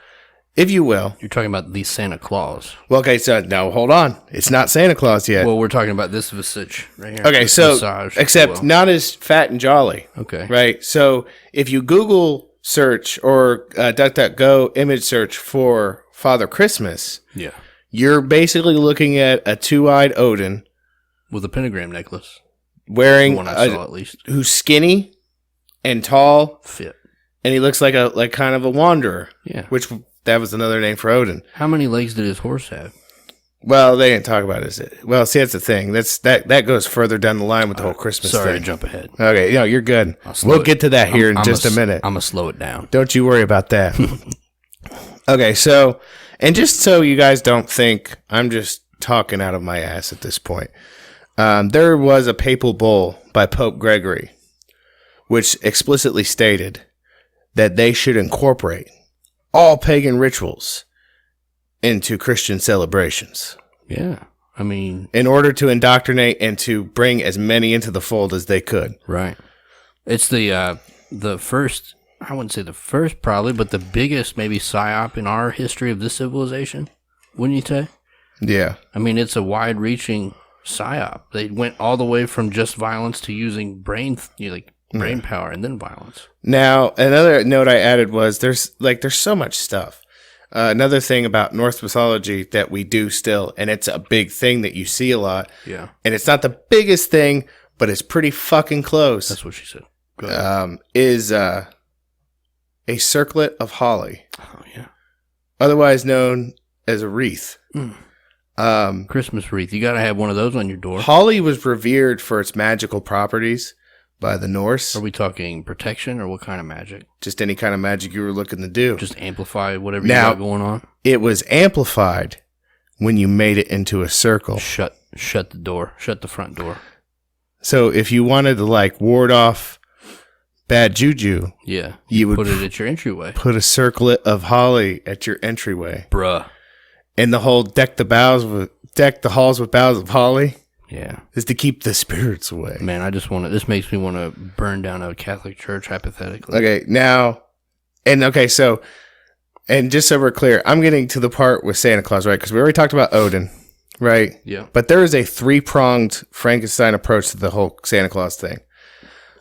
if you will. You're talking about the Santa Claus. Well, okay, so now hold on. It's not Santa Claus yet. Well, we're talking about this visage right here. Okay, this so, visage, except not as fat and jolly. Okay. Right? So if you Google search or DuckDuckGo image search for Father Christmas, yeah, you're basically looking at a two-eyed Odin. With a pentagram necklace. Wearing, the one I saw at least. Who's skinny and tall. Fit. And he looks like kind of a wanderer. Yeah. Which, that was another name for Odin. How many legs did his horse have? Well, they didn't talk about it. Well, see, that's the thing. That goes further down the line with the whole Christmas thing. Sorry to jump ahead. Okay, you're good. We'll get to that here in just a minute. I'm going to slow it down. Don't you worry about that. Okay, so, and just so you guys don't think I'm just talking out of my ass at this point, there was a papal bull by Pope Gregory, which explicitly stated that they should incorporate all pagan rituals into Christian celebrations. Yeah. I mean, in order to indoctrinate and to bring as many into the fold as they could. Right. It's the first, I wouldn't say the first probably, but the biggest maybe psyop in our history of this civilization, wouldn't you say? Yeah. I mean, it's a wide-reaching psyop. They went all the way from just violence to using brain power and then violence. Now, another note I added was there's so much stuff. Another thing about Norse mythology that we do still, and it's a big thing that you see a lot. Yeah. And it's not the biggest thing, but it's pretty fucking close. That's what she said. Is a circlet of holly. Oh, yeah. Otherwise known as a wreath. Christmas wreath. You got to have one of those on your door. Holly was revered for its magical properties by the Norse. Are we talking protection or what kind of magic? Just any kind of magic you were looking to do. Just amplify whatever you got going on? It was amplified when you made it into a circle. Shut the door. Shut the front door. So if you wanted to ward off bad juju, yeah, you would put it at your entryway. Put a circlet of holly at your entryway. Bruh. And the whole deck the halls with boughs of holly. Yeah. Is to keep the spirits away. Man, this makes me want to burn down a Catholic church, hypothetically. Okay, and just so we're clear, I'm getting to the part with Santa Claus, right? Because we already talked about Odin, right? Yeah. But there is a 3-pronged Frankenstein approach to the whole Santa Claus thing.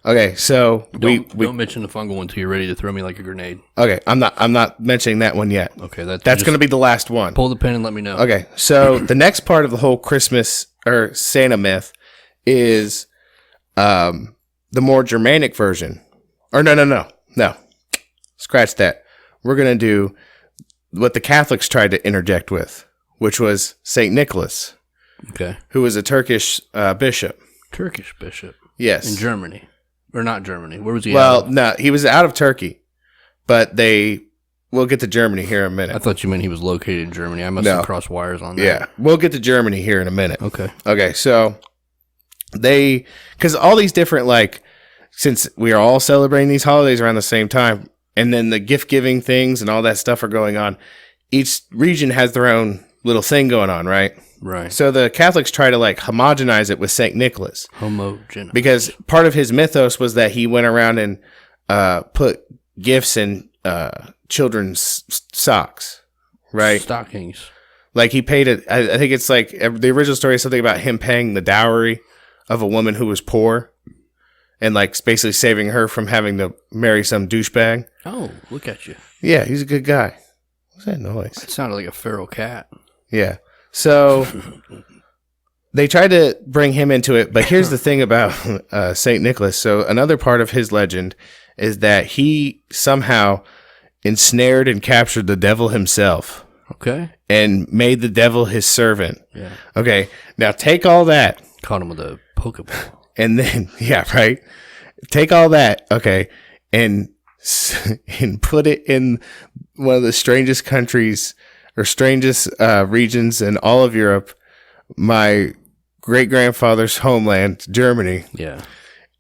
Okay, so don't mention the fungal one until you're ready to throw me like a grenade. Okay, I'm not mentioning that one yet. Okay, that's going to be the last one. Pull the pin and let me know. Okay, so the next part of the whole Christmas or Santa myth is the more Germanic version. Or no. Scratch that. We're going to do what the Catholics tried to interject with, which was St. Nicholas. Okay. Who was a Turkish bishop. Turkish bishop? Yes. In Germany. Or not Germany. Where was he Well, no, he was out of Turkey. But we'll get to Germany here in a minute. I thought you meant he was located in Germany. I must have crossed wires on that. Yeah, we'll get to Germany here in a minute. Okay, so because all these different, since we are all celebrating these holidays around the same time, and then the gift-giving things and all that stuff are going on, each region has their own little thing going on, right? Right. So the Catholics try to homogenize it with St. Nicholas. Homogeneous. Because part of his mythos was that he went around and put gifts in children's socks, right? Stockings. He paid it. I think it's the original story is something about him paying the dowry of a woman who was poor and basically saving her from having to marry some douchebag. Oh, look at you. Yeah, he's a good guy. What's that noise? It sounded like a feral cat. Yeah. So they tried to bring him into it, but here's the thing about St. Nicholas. So another part of his legend is that he somehow ensnared and captured the devil himself. Okay. And made the devil his servant. Yeah. Okay. Now take all that. Caught him with a Pokeball. And then, yeah, right. Take all that. Okay. And put it in one of the strangest countries or strangest regions in all of Europe. My great-grandfather's homeland, Germany. Yeah.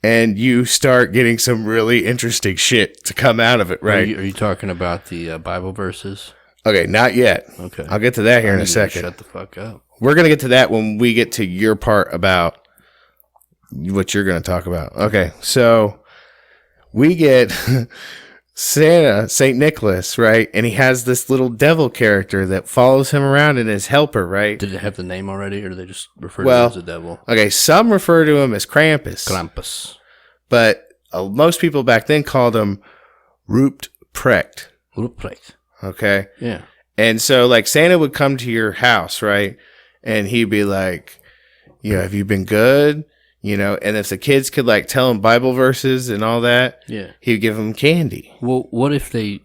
And you start getting some really interesting shit to come out of it, right? Are you talking about the Bible verses? Okay, not yet. Okay. I'll get to that here in a second. Shut the fuck up. We're going to get to that when we get to your part about what you're going to talk about. Okay, so we get Santa, St. Nicholas, right? And he has this little devil character that follows him around and his helper, right? Did it have the name already, or do they just refer to him as a devil? Okay, some refer to him as Krampus. Krampus. But most people back then called him Ruprecht. Ruprecht. Okay? Yeah. And so, like, Santa would come to your house, right? And he'd be like, you know, have you been good? You know, and if the kids could, like, tell him Bible verses and all that, yeah, he'd give them candy. Well, what if they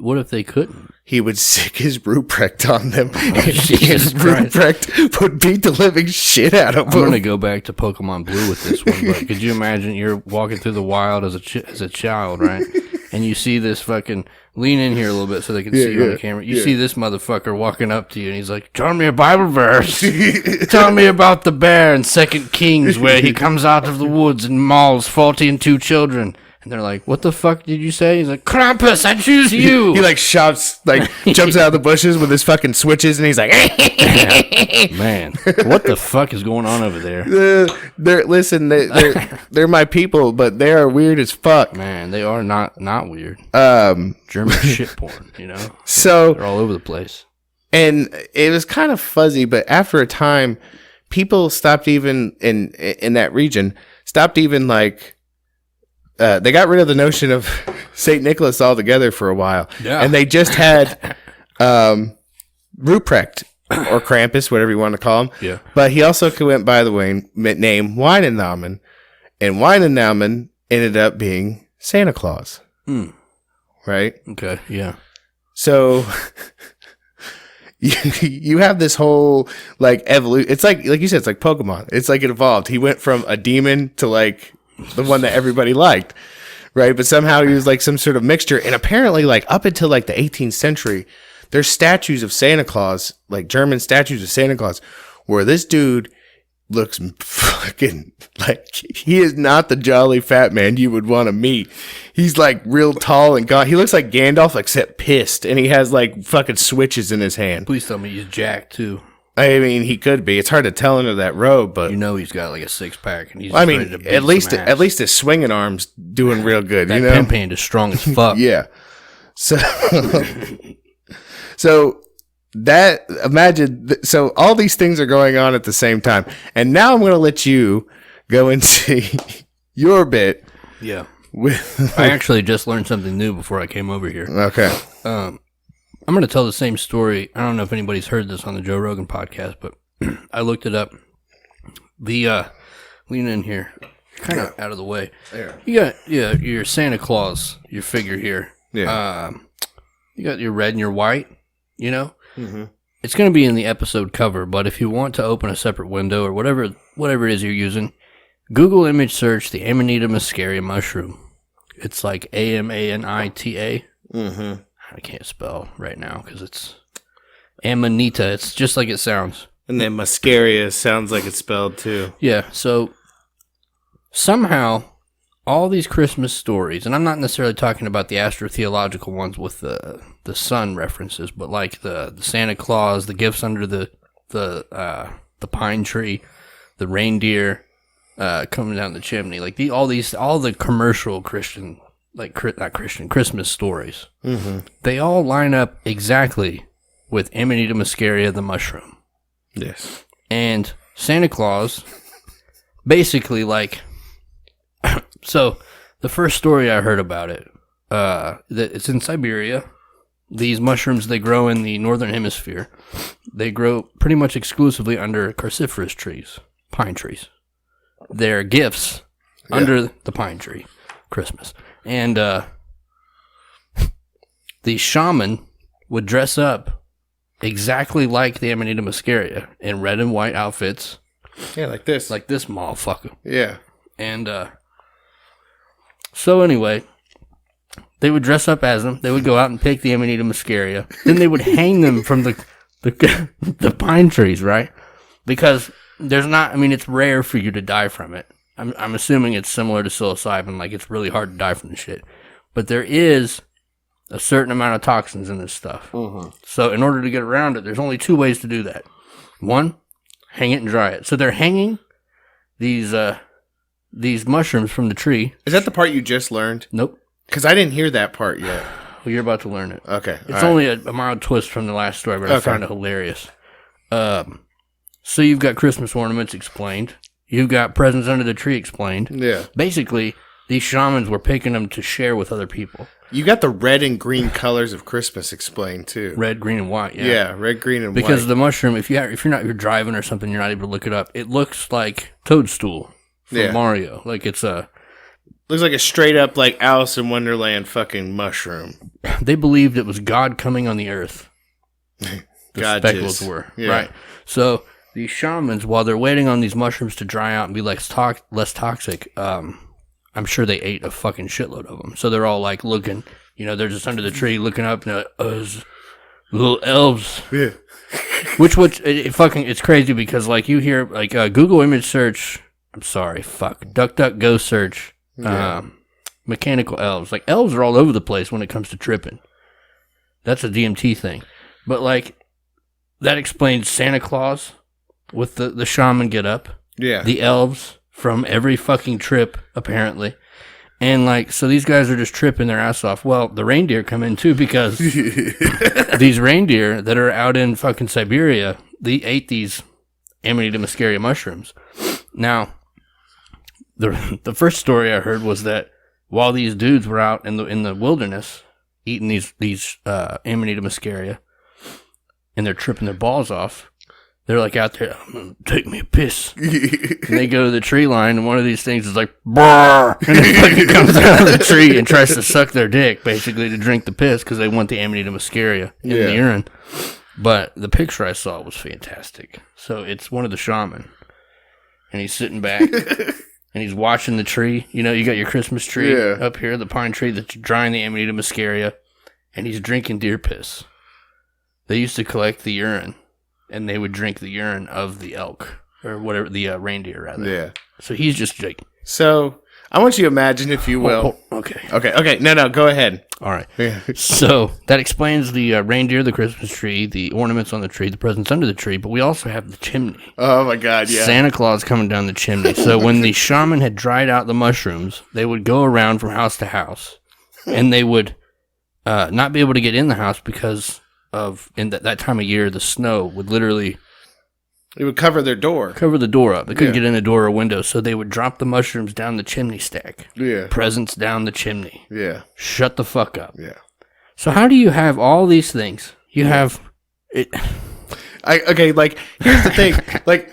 couldn't? He would sick his Ruprecht on them. Jesus Ruprecht would beat the living shit out of I'm them. going to go back to Pokemon Blue with this one, but could you imagine you're walking through the wild as a child, right? And you see this fucking... Lean in here a little bit so they can see you on the camera. You see this motherfucker walking up to you, and he's like, tell me a Bible verse. Tell me about the bear in 2 Kings where he comes out of the woods and mauls 40 and 2 children. And they're like, what the fuck did you say? He's like, Krampus, I choose you. He like shouts, like jumps out of the bushes with his fucking switches, and he's like, man, what the fuck is going on over there? They're my people, but they are weird as fuck. Man, they are not weird. German shit porn, you know? So they're all over the place. And it was kind of fuzzy, but after a time, people stopped even in that region, like, they got rid of the notion of St. Nicholas altogether for a while. Yeah. And they just had Ruprecht or Krampus, whatever you want to call him. Yeah. But he also went by the name Weihnachtsmann. And Weihnachtsmann ended up being Santa Claus. Right? Okay, yeah. So you have this whole like evolution. It's like you said, it's like Pokemon. It's like it evolved. He went from a demon to like the one that everybody liked, right? But somehow he was like some sort of mixture. And apparently, like up until like the 18th century, there's statues of Santa Claus, like German statues of Santa Claus, where this dude looks fucking like he is not the jolly fat man you would want to meet. He's like real tall and gaunt. He looks like Gandalf, except pissed, and he has like fucking switches in his hand. Please tell me he's jacked too. I mean, he could be. It's hard to tell under that robe, but you know he's got like a 6-pack, and he's. I mean, ready to beat at least some ass. his swinging arm's doing real good. That you know, pimp hand is strong as fuck. Yeah. So, so all these things are going on at the same time, and now I'm going to let you go into your bit. Yeah. With I actually just learned something new before I came over here. Okay. I'm going to tell the same story. I don't know if anybody's heard this on the Joe Rogan podcast, but I looked it up. Lean in here, kind of out of the way. There. You got your Santa Claus, your figure here. Yeah. You got your red and your white. You know, Mm-hmm. It's going to be in the episode cover. But if you want to open a separate window or whatever it is you're using, Google image search the Amanita muscaria mushroom. It's like Amanita. Mm-hmm. I can't spell right now because it's Amanita. It's just like it sounds. And then muscaria sounds like it's spelled too. Yeah, so somehow all these Christmas stories, and I'm not necessarily talking about the astrotheological ones with the sun references, but like the Santa Claus, the gifts under the pine tree, the reindeer coming down the chimney, like all the commercial Christian, like not Christian, Christmas stories, they all line up exactly with Amanita muscaria, the mushroom. Yes. And Santa Claus, basically, like, so the first story I heard about it, It's in Siberia. These mushrooms, they grow in the northern hemisphere. They grow pretty much exclusively under cruciferous trees, pine trees. They're gifts under the pine tree, Christmas. And the shaman would dress up exactly like the Amanita muscaria in red and white outfits. Yeah, like this. Like this motherfucker. Yeah. And so anyway, they would dress up as them. They would go out and pick the Amanita muscaria. Then they would hang them from the pine trees, right? Because there's not, I mean, it's rare for you to die from it. I'm assuming it's similar to psilocybin, like it's really hard to die from the shit. But there is a certain amount of toxins in this stuff. Mm-hmm. So in order to get around it, there's only two ways to do that. One, hang it and dry it. So they're hanging these mushrooms from the tree. Is that the part you just learned? Nope. Because I didn't hear that part yet. Well, you're about to learn it. Okay. It's only a mild twist from the last story, but I found it hilarious. So you've got Christmas ornaments explained. You've got presents under the tree explained. Yeah. Basically, these shamans were picking them to share with other people. You got the red and green colors of Christmas explained too. Red, green, and white. Yeah, yeah, red, green, and because white. the mushroom, if you're driving or something, you're not able to look it up. It looks like Toadstool from Mario. Like it's a looks like a straight up like Alice in Wonderland fucking mushroom. They believed it was God coming on the earth. The speckles were right. So these shamans, while they're waiting on these mushrooms to dry out and be less toxic, I'm sure they ate a fucking shitload of them. So they're all like looking, they're just under the tree looking up and they're like, those little elves. Yeah. It's crazy because like you hear like Google image search, DuckDuckGo search, mechanical elves. Like elves are all over the place when it comes to tripping. That's a DMT thing. But like that explains Santa Claus with the shaman get up. Yeah. The elves from every fucking trip, apparently. And, like, so these guys are just tripping their ass off. Well, the reindeer come in, too, because these reindeer that are out in fucking Siberia, they ate these Amanita muscaria mushrooms. Now, the first story I heard was that while these dudes were out in the wilderness eating these Amanita muscaria, and they're tripping their balls off, they're like out there, I'm gonna take me a piss. And they go to the tree line, and one of these things is like, brrr, and it fucking comes out of the tree and tries to suck their dick, basically, to drink the piss, because they want the Amanita muscaria in the urine. But the picture I saw was fantastic. So it's one of the shaman, and he's sitting back, and he's watching the tree. You got your Christmas tree up here, the pine tree that's drying the Amanita muscaria, and he's drinking deer piss. They used to collect the urine. And they would drink the urine of the elk, or whatever, the reindeer, rather. Yeah. So he's just like... So, I want you to imagine, if you will... Okay. No, go ahead. All right. Yeah. So, that explains the reindeer, the Christmas tree, the ornaments on the tree, the presents under the tree, but we also have the chimney. Oh, my God, yeah. Santa Claus coming down the chimney. So, when the shaman had dried out the mushrooms, they would go around from house to house, and they would not be able to get in the house because... in that time of year, the snow would literally... It would cover their door. Cover the door up. They couldn't get in a door or window, so they would drop the mushrooms down the chimney stack. Yeah. Presents down the chimney. Yeah. Shut the fuck up. Yeah. So how do you have all these things? You have... it. Here's the thing.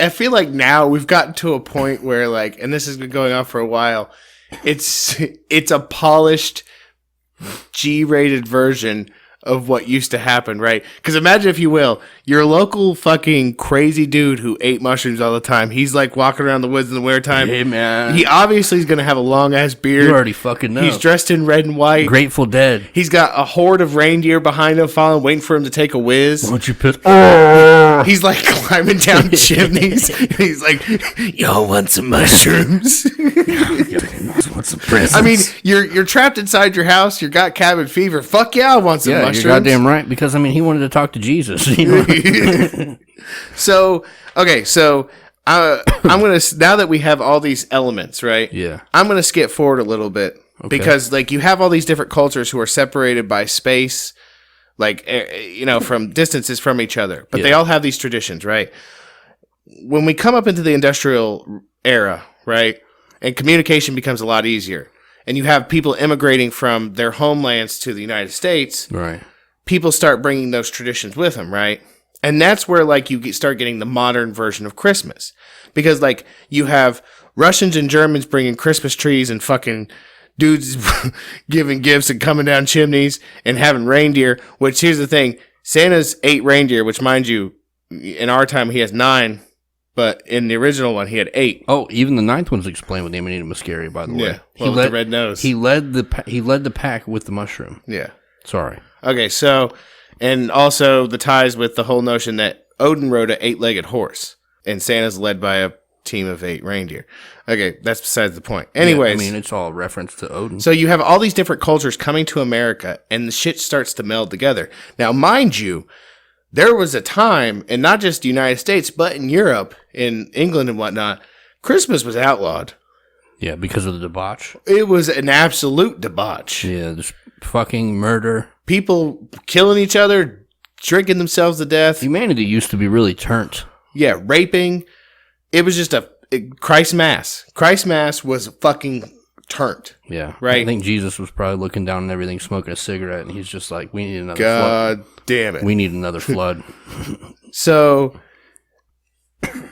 I feel like now we've gotten to a point where, and this has been going on for a while, it's a polished, G-rated version of what used to happen, right? Because imagine, if you will, your local fucking crazy dude who ate mushrooms all the time. He's walking around the woods in the wintertime. Hey, man. He obviously is going to have a long ass beard. You already fucking know. He's dressed in red and white. Grateful Dead. He's got a horde of reindeer behind him, following, waiting for him to take a whiz. Won't you piss? He's climbing down chimneys. He's like, y'all want some mushrooms? Want some presents? I mean, you're trapped inside your house. You got cabin fever. Fuck yeah, I want some mushrooms. You're goddamn right, because he wanted to talk to Jesus. So I'm gonna, now that we have all these elements, right? Yeah. I'm gonna skip forward a little bit because you have all these different cultures who are separated by space, from distances from each other, but they all have these traditions, right? When we come up into the industrial era, right, and communication becomes a lot easier. and you have people immigrating from their homelands to the United States, Right. people start bringing those traditions with them, right? And that's where like start getting the modern version of Christmas, because like you have Russians and Germans bringing Christmas trees and fucking dudes giving gifts and coming down chimneys and having reindeer. Which here's the thing: Santa's 8 reindeer, which mind you, in our time he has 9, but in the original one he had 8. Oh, even the 9th one's explained with the Amanita muscari, by the way. Yeah, well, with the red nose. He led the pack with the mushroom. Yeah. Sorry. Okay, so, and also the ties with the whole notion that Odin rode an 8-legged horse, and Santa's led by a team of 8 reindeer. Okay, that's besides the point. Anyways. Yeah, I mean, it's all a reference to Odin. So you have all these different cultures coming to America, and the shit starts to meld together. Now, mind you, there was a time, and not just the United States, but in Europe, in England and whatnot, Christmas was outlawed. Yeah, because of the debauch. It was an absolute debauch. Yeah, there's fucking murder. People killing each other, drinking themselves to death. Humanity used to be really turnt. Yeah, raping. It was just a Christ Mass. Christ Mass was fucking turnt. Yeah. Right. I think Jesus was probably looking down on everything, smoking a cigarette, and he's just like, we need another God flood. damn it. We need another flood. So,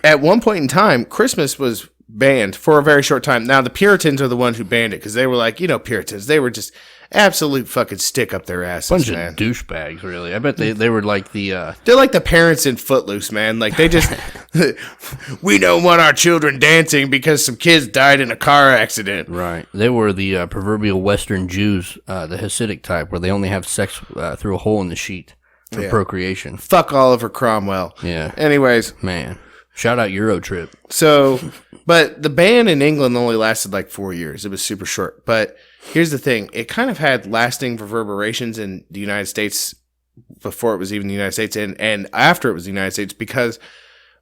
at one point in time, Christmas was banned for a very short time. Now, the Puritans are the ones who banned it, because they were like, Puritans, they were just absolute fucking stick up their asses, Bunch man. of douchebags, really. I bet they were like the... They're like the parents in Footloose, man. Like, they just... we don't want our children dancing because some kids died in a car accident. Right. They were the proverbial Western Jews, the Hasidic type, where they only have sex through a hole in the sheet for procreation. Fuck Oliver Cromwell. Yeah. Anyways. Man. Shout out Eurotrip. So, but the ban in England only lasted like 4 years. It was super short. But here's the thing. It kind of had lasting reverberations in the United States before it was even the United States and after it was the United States, because,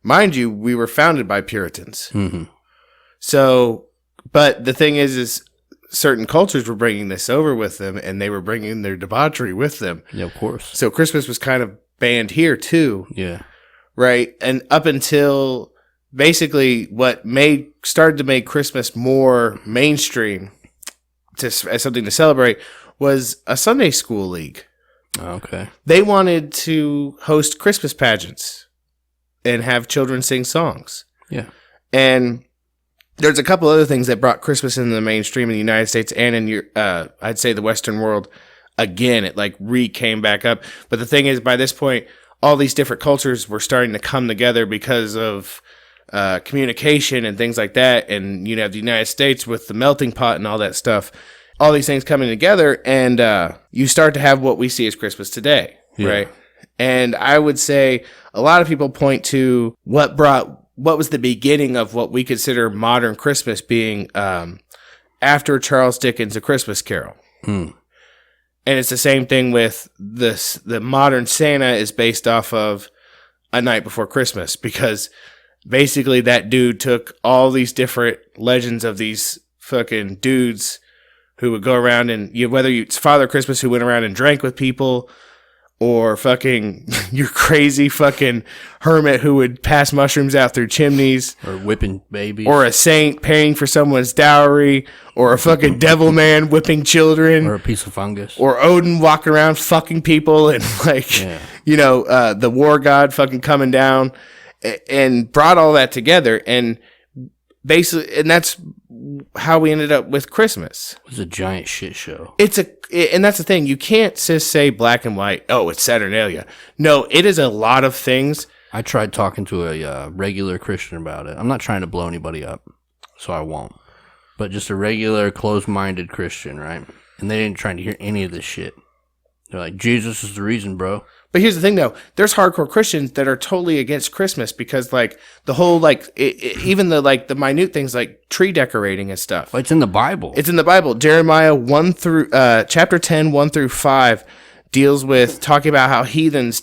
mind you, we were founded by Puritans. Mm-hmm. So, but the thing is certain cultures were bringing this over with them, and they were bringing their debauchery with them. Yeah, of course. So Christmas was kind of banned here too. Yeah. Right. And up until basically what started to make Christmas more mainstream as something to celebrate was a Sunday school league. Okay. They wanted to host Christmas pageants and have children sing songs. Yeah. And there's a couple other things that brought Christmas into the mainstream in the United States and in I'd say the Western world. Again, it like came back up. But the thing is, by this point, all these different cultures were starting to come together because of communication and things like that. And you have the United States with the melting pot and all that stuff. All these things coming together, and you start to have what we see as Christmas today, right? And I would say a lot of people point to what was the beginning of what we consider modern Christmas being after Charles Dickens' A Christmas Carol. Hmm. And it's the same thing with this. The modern Santa is based off of A Night Before Christmas, because basically that dude took all these different legends of these fucking dudes who would go around and whether it's Father Christmas who went around and drank with people, or fucking your crazy fucking hermit who would pass mushrooms out through chimneys, or whipping babies, or a saint paying for someone's dowry, or a fucking devil man whipping children, or a piece of fungus, or Odin walking around fucking people, and the war god fucking coming down, and brought all that together, and basically, and that's how we ended up with Christmas. It was a giant shit show. And that's the thing. You can't just say black and white. Oh, it's Saturnalia. No, it is a lot of things. I tried talking to a regular Christian about it. I'm not trying to blow anybody up, so I won't. But just a regular, closed-minded Christian, right? And they didn't try to hear any of this shit. They're like, Jesus is the reason, bro. But here's the thing, though. There's hardcore Christians that are totally against Christmas because, like, the whole, like, even the minute things like tree decorating and stuff. Well, it's in the Bible. It's in the Bible. Jeremiah chapter 10, 1 through 5 deals with talking about how heathens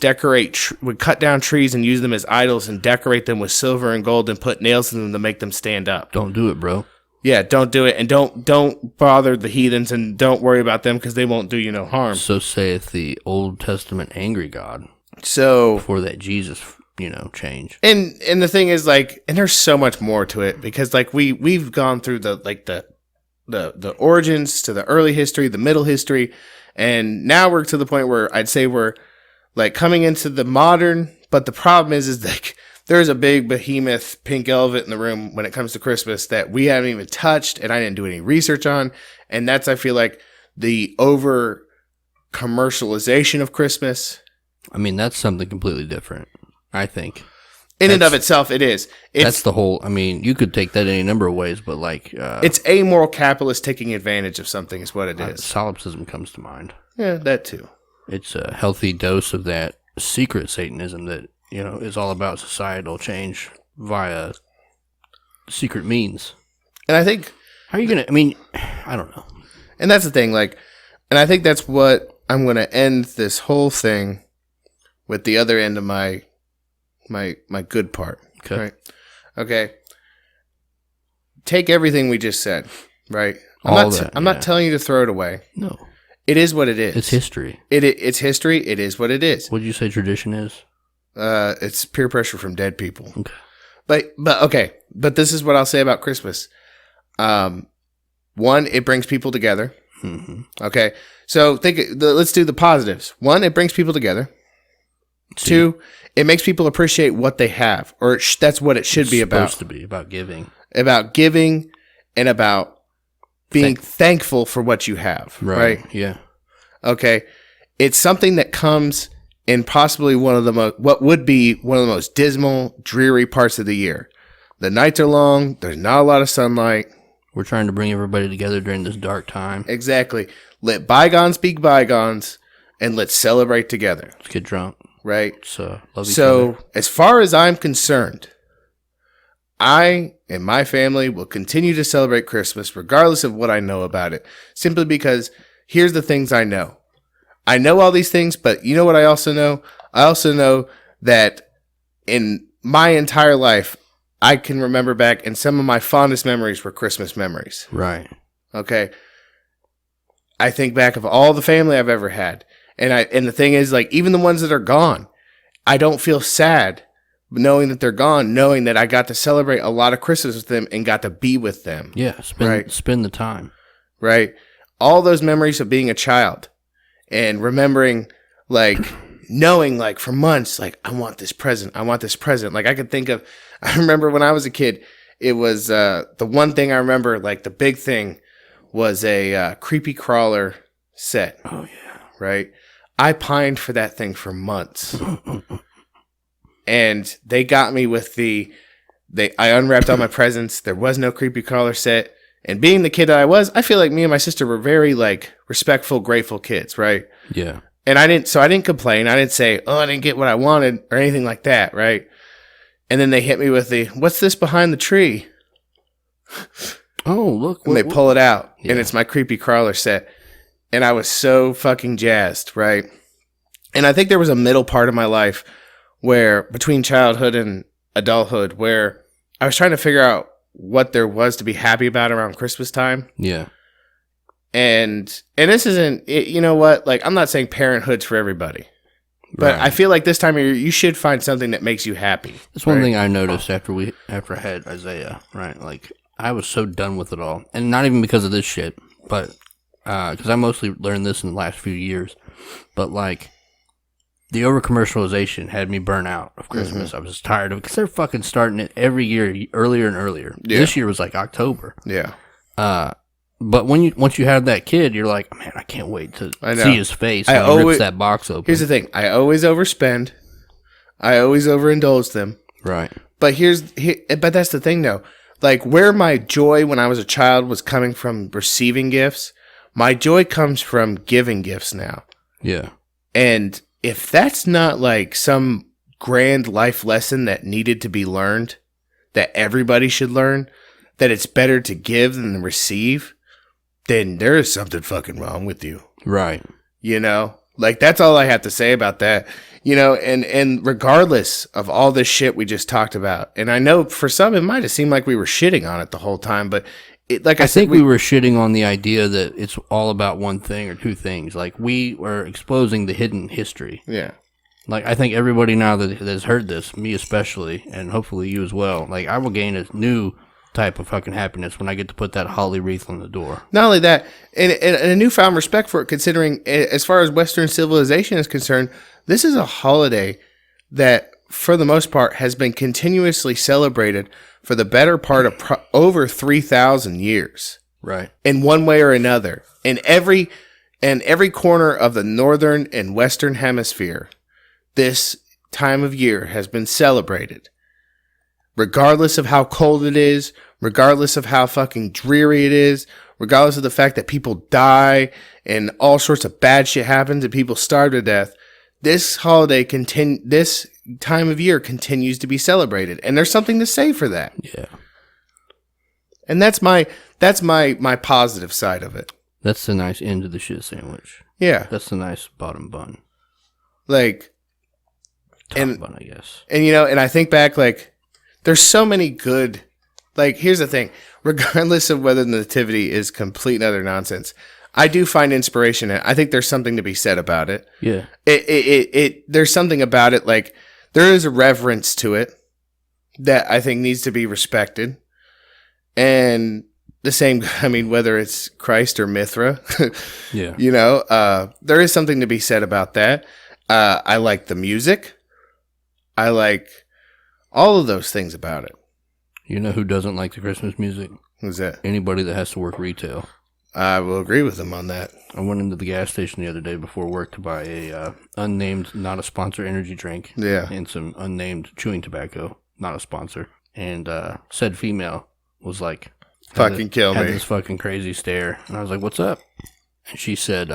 would cut down trees and use them as idols and decorate them with silver and gold and put nails in them to make them stand up. Don't do it, bro. Yeah, don't do it, and don't bother the heathens, and don't worry about them because they won't do you no harm. So saith the Old Testament angry God. So before that Jesus, change. And the thing is, like, and there's so much more to it because, like, we've gone through the the origins to the early history, the middle history, and now we're to the point where I'd say we're like coming into the modern. But the problem is like there's a big behemoth pink elephant in the room when it comes to Christmas that we haven't even touched, and I didn't do any research on, and that's I feel like the over commercialization of Christmas. I mean, that's something completely different, I think. In and of itself, it is. That's the whole, I mean, you could take that any number of ways, but like... it's amoral capitalist taking advantage of something is what it is. Solipsism comes to mind. Yeah, that too. It's a healthy dose of that secret Satanism that, you know, is all about societal change via secret means. And I think... How are you going to... I mean, I don't know. And that's the thing, like... And I think that's what I'm going to end this whole thing with the other end of my good part. Okay. Right? Okay. Take everything we just said, right? I'm not telling you to throw it away. No. It is what it is. It's history. It's history. It is what it is. What did you say tradition is? It's peer pressure from dead people. Okay. But okay. But this is what I'll say about Christmas. One, it brings people together. Mm-hmm. Okay. So let's do the positives. One, it brings people together. Two, it makes people appreciate what they have, or that's what it should be about. It's supposed to be about giving. About giving and about being thankful for what you have. Right? Yeah. Okay. It's something that comes in possibly what would be one of the most dismal, dreary parts of the year. The nights are long. There's not a lot of sunlight. We're trying to bring everybody together during this dark time. Exactly. Let bygones be bygones, and let's celebrate together. Let's get drunk. Right? So, love each other. As far as I'm concerned, I and my family will continue to celebrate Christmas regardless of what I know about it. Simply because here's the things I know. I know all these things, but you know what I also know? I also know that in my entire life, I can remember back, and some of my fondest memories were Christmas memories. Right. Okay. I think back of all the family I've ever had. And the thing is, like, even the ones that are gone, I don't feel sad knowing that they're gone, knowing that I got to celebrate a lot of Christmas with them and got to be with them. Yeah, spend the time. Right. All those memories of being a child and remembering, like, knowing, like, for months, like, I want this present. I want this present. Like, I remember when I was a kid, it was the one thing I remember, like, the big thing was a creepy crawler set. Oh, yeah. Right? I pined for that thing for months. And they got me with I unwrapped all my presents. There was no creepy crawler set. And being the kid that I was, I feel like me and my sister were very, like, respectful, grateful kids, right? Yeah. And I didn't complain. I didn't say, oh, I didn't get what I wanted or anything like that, right? And then they hit me with what's this behind the tree? Oh, look. And they pull it out. Yeah. And it's my creepy crawler set. And I was so fucking jazzed, right? And I think there was a middle part of my life where, between childhood and adulthood, where I was trying to figure out what there was to be happy about around Christmas time. Yeah. And this isn't, you know what? Like, I'm not saying parenthood's for everybody. But right. I feel like this time of year, you should find something that makes you happy. That's one thing I noticed after I had Isaiah, right? Like, I was so done with it all. And not even because of this shit, but because I mostly learned this in the last few years. But, like, the over-commercialization had me burn out of Christmas. I was just tired of it because they're fucking starting it every year, earlier and earlier. Yeah. This year was, like, October. Yeah. But once you have that kid, you're like, man, I can't wait to see his face when he rips that box open. Here's the thing. I always overspend. I always overindulge them. Right. But but that's the thing, though. Like, where my joy when I was a child was coming from receiving gifts, my joy comes from giving gifts now. Yeah. And if that's not, like, some grand life lesson that needed to be learned, that everybody should learn, that it's better to give than to receive, then there is something fucking wrong with you. Right. You know? Like, that's all I have to say about that. You know, and regardless of all this shit we just talked about, and I know for some it might have seemed like we were shitting on it the whole time, but I think we were shitting on the idea that it's all about one thing or two things. Like, we were exposing the hidden history. Yeah. Like, I think everybody now that has heard this, me especially, and hopefully you as well, like, I will gain a new type of fucking happiness when I get to put that holly wreath on the door. Not only that, and a newfound respect for it, considering as far as Western civilization is concerned, this is a holiday that, for the most part, has been continuously celebrated for the better part of over 3,000 years. Right. In one way or another. In every corner of the northern and western hemisphere, this time of year has been celebrated. Regardless of how cold it is, regardless of how fucking dreary it is, regardless of the fact that people die and all sorts of bad shit happens and people starve to death, this this time of year continues to be celebrated. And there's something to say for that. Yeah. And that's my positive side of it. That's the nice end of the shit sandwich. Yeah. That's the nice bottom bun. Like, Top bun, I guess. And, and I think back, like, there's so many good, like, here's the thing. Regardless of whether the nativity is complete and utter nonsense, I do find inspiration in it. I think there's something to be said about it. Yeah. There's something about it, like, there is a reverence to it that I think needs to be respected. And the same, I mean, whether it's Christ or Mithra, yeah. There is something to be said about that. I like the music. I like all of those things about it. You know who doesn't like the Christmas music? Who's that? Anybody that has to work retail. I will agree with him on that. I went into the gas station the other day before work to buy a unnamed, not a sponsor energy drink. Yeah. And some unnamed chewing tobacco, not a sponsor. And said female was like, fucking kill me. Had this fucking crazy stare. And I was like, what's up? And she said,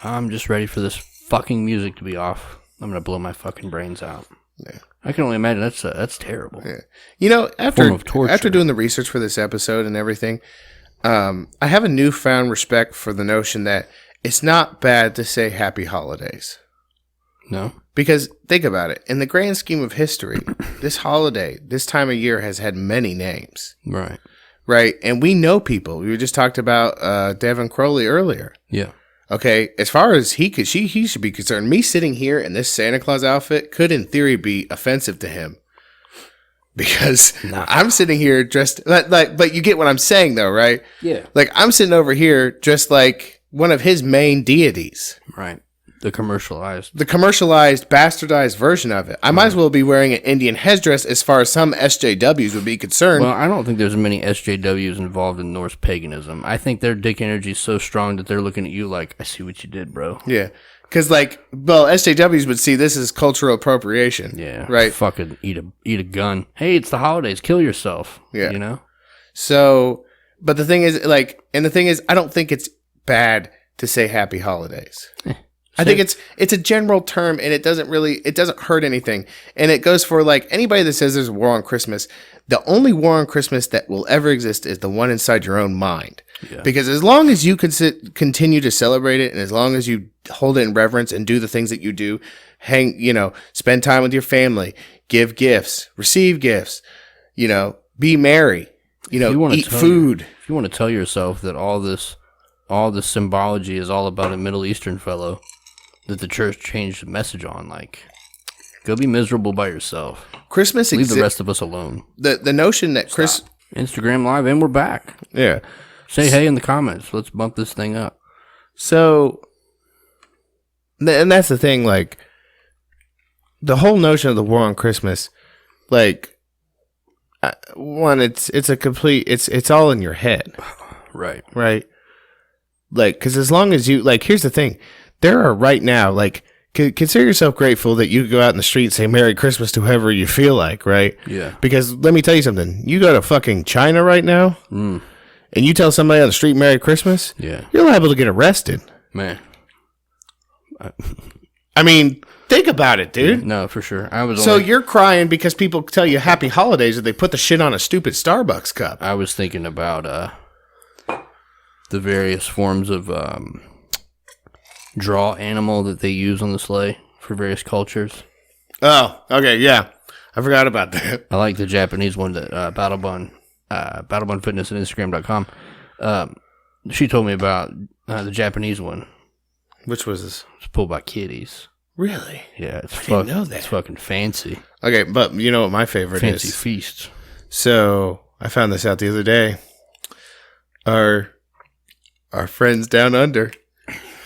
I'm just ready for this fucking music to be off. I'm going to blow my fucking brains out. Yeah. I can only imagine that's terrible. Yeah. Form of torture. After doing the research for this episode and everything, I have a newfound respect for the notion that it's not bad to say happy holidays. No? Because think about it. In the grand scheme of history, this holiday, this time of year has had many names. Right. Right? And we know people. We just talked about Devin Crowley earlier. Yeah. Okay, as far as he should be concerned, me sitting here in this Santa Claus outfit could, in theory, be offensive to him. Because I'm sitting here dressed like, but you get what I'm saying, though, right? Yeah. Like, I'm sitting over here dressed like one of his main deities. Right. The commercialized, bastardized version of it. I might as well be wearing an Indian headdress as far as some SJWs would be concerned. Well, I don't think there's many SJWs involved in Norse paganism. I think their dick energy is so strong that they're looking at you like, I see what you did, bro. Yeah. Because, SJWs would see this as cultural appropriation. Yeah. Right? Fucking eat a gun. Hey, it's the holidays. Kill yourself. Yeah. You know? So, but the thing is, I don't think it's bad to say happy holidays. I think it's a general term, and it doesn't hurt anything. And it goes for, like, anybody that says there's a war on Christmas. The only war on Christmas that will ever exist is the one inside your own mind. Yeah. Because as long as you continue to celebrate it, and as long as you hold it in reverence and do the things that you do, spend time with your family, give gifts, receive gifts, be merry, eat food. If you want to tell yourself that all this symbology is all about a Middle Eastern fellow that the church changed the message on, like, go be miserable by yourself. Christmas leave the rest of us alone. The notion that Instagram Live, and we're back. Yeah. Say hey in the comments. Let's bump this thing up. So, and that's the thing, like, the whole notion of the war on Christmas, like, one, it's a complete, it's all in your head. Right. Right. Like, because as long as you, like, here's the thing. There are right now, like, consider yourself grateful that you go out in the street and say Merry Christmas to whoever you feel like, right? Yeah. Because let me tell you something. You go to fucking China right now, and you tell somebody on the street Merry Christmas, yeah, you're liable to get arrested. Man. I mean, think about it, dude. Yeah, no, for sure. You're crying because people tell you Happy Holidays and they put the shit on a stupid Starbucks cup. I was thinking about the various forms of draw animal that they use on the sleigh for various cultures. Oh, okay, yeah. I forgot about that. I like the Japanese one that Battlebun Fitness at Instagram.com. She told me about the Japanese one. Which was this? It's pulled by kitties. Really? Yeah, I didn't know that. It's fucking fancy. Okay, but you know what my favorite fancy is? Feast. So, I found this out the other day. Our friends down under.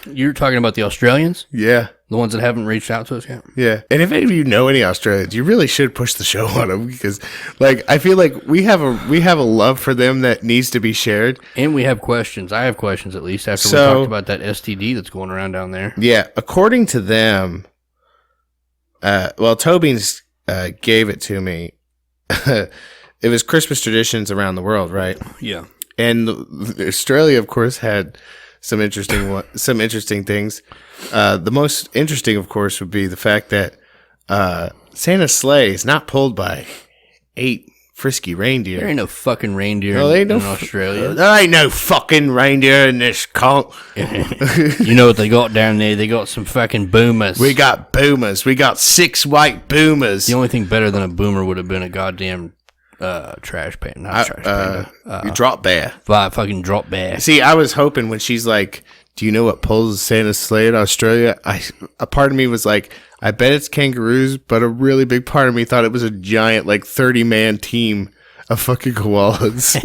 You're talking about the Australians? Yeah. The ones that haven't reached out to us yet? Yeah. And if any of you know any Australians, you really should push the show on them because, like, I feel like we have a love for them that needs to be shared. And we have questions. I have questions at least after we talked about that STD that's going around down there. Yeah. According to them, Tobin's gave it to me. It was Christmas traditions around the world, right? Yeah. And Australia, of course, had some interesting things. The most interesting, of course, would be the fact that Santa's sleigh is not pulled by 8 frisky reindeer. There ain't no fucking reindeer in Australia. There ain't no fucking reindeer in this cunt. You know what they got down there? They got some fucking boomers. We got boomers. We got 6 white boomers. The only thing better than a boomer would have been a goddamn trash pan. Not trash pan. You drop bear. Fucking drop bear. See, I was hoping when she's like, do you know what pulls Santa's sleigh in Australia? A part of me was like, I bet it's kangaroos, but a really big part of me thought it was a giant, like, 30-man team of fucking koalas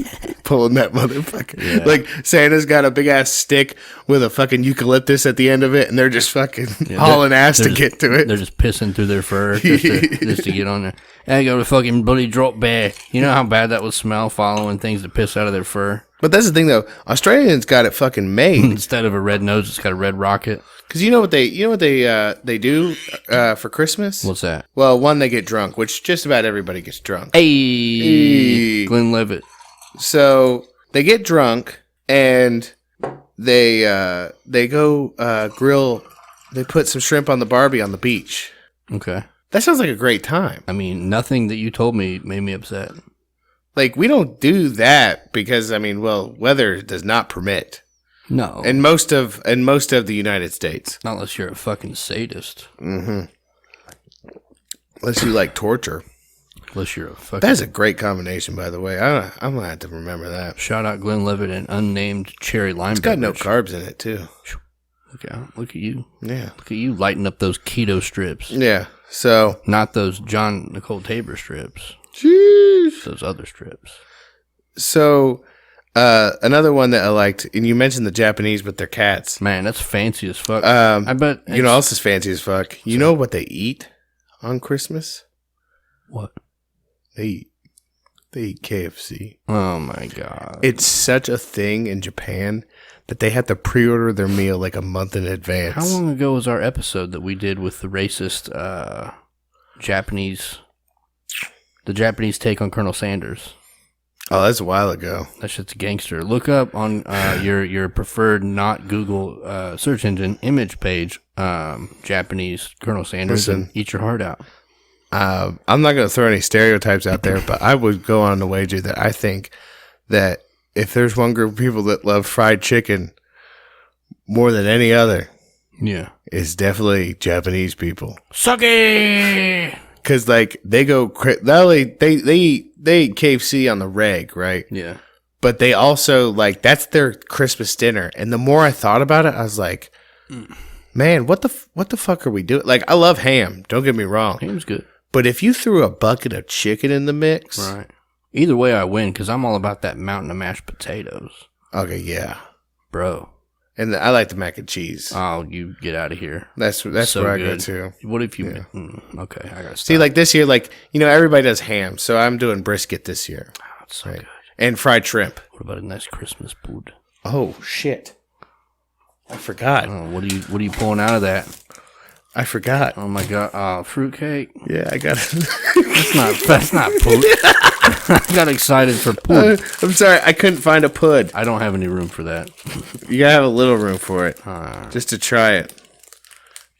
pulling that motherfucker. Yeah. Like, Santa's got a big-ass stick with a fucking eucalyptus at the end of it, and they're just fucking hauling ass to get to it. They're just pissing through their fur just to get on there. I got a fucking bloody drop bear. You know how bad that would smell following things that piss out of their fur? But that's the thing, though. Australians got it fucking made. Instead of a red nose, it's got a red rocket. Because you know what they do for Christmas? What's that? Well, one, they get drunk, which just about everybody gets drunk. Hey. Glenlivet. So they get drunk and they go grill. They put some shrimp on the barbie on the beach. Okay. That sounds like a great time. I mean, nothing that you told me made me upset. Like, we don't do that because, I mean, well, weather does not permit. No. In most of the United States. Not unless you're a fucking sadist. Mm-hmm. Unless you like torture. Unless you're a fucking... That's a great combination, by the way. I'm going to have to remember that. Shout out Glenlivet and unnamed cherry lime It's got beverage. no carbs in it, too. Look at you. Yeah. Look at you lighting up those keto strips. Yeah. So... Not those John Nicole Tabor strips. Jeez. Those other strips. So... another one that I liked, and you mentioned the Japanese with their cats. Man, that's fancy as fuck. I bet you know, else is fancy as fuck. You know what they eat on Christmas? What? They eat KFC. Oh my god! It's such a thing in Japan that they have to pre-order their meal like a month in advance. How long ago was our episode that we did with the racist Japanese? The Japanese take on Colonel Sanders. Oh, that's a while ago. That shit's a gangster. Look up on your preferred not Google search engine image page, Japanese Colonel Sanders, and eat your heart out. I'm not going to throw any stereotypes out there, but I would go on the wager that I think that if there's one group of people that love fried chicken more than any other, yeah, it's definitely Japanese people. Sucky! Because, like, they go not only they eat KFC on the reg, right? Yeah. But they also, like, that's their Christmas dinner. And the more I thought about it, I was like, man, what the fuck are we doing? Like, I love ham. Don't get me wrong. Ham's good. But if you threw a bucket of chicken in the mix. Right. Either way, I win because I'm all about that mountain of mashed potatoes. Okay, yeah. Bro. And I like the mac and cheese. Oh, you get out of here. That's so where good. I go to. What if you... Yeah. Okay, I got to stop. See, like this year, like, you know, everybody does ham. So I'm doing brisket this year. Oh, it's so good. And fried shrimp. What about a nice Christmas food? Oh, shit. I forgot. Oh, what are you pulling out of that? I forgot. Oh my god! Fruitcake. Yeah, I got it. That's not poop. I got excited for poop. I'm sorry, I couldn't find a pud. I don't have any room for that. You gotta have a little room for it, just to try it.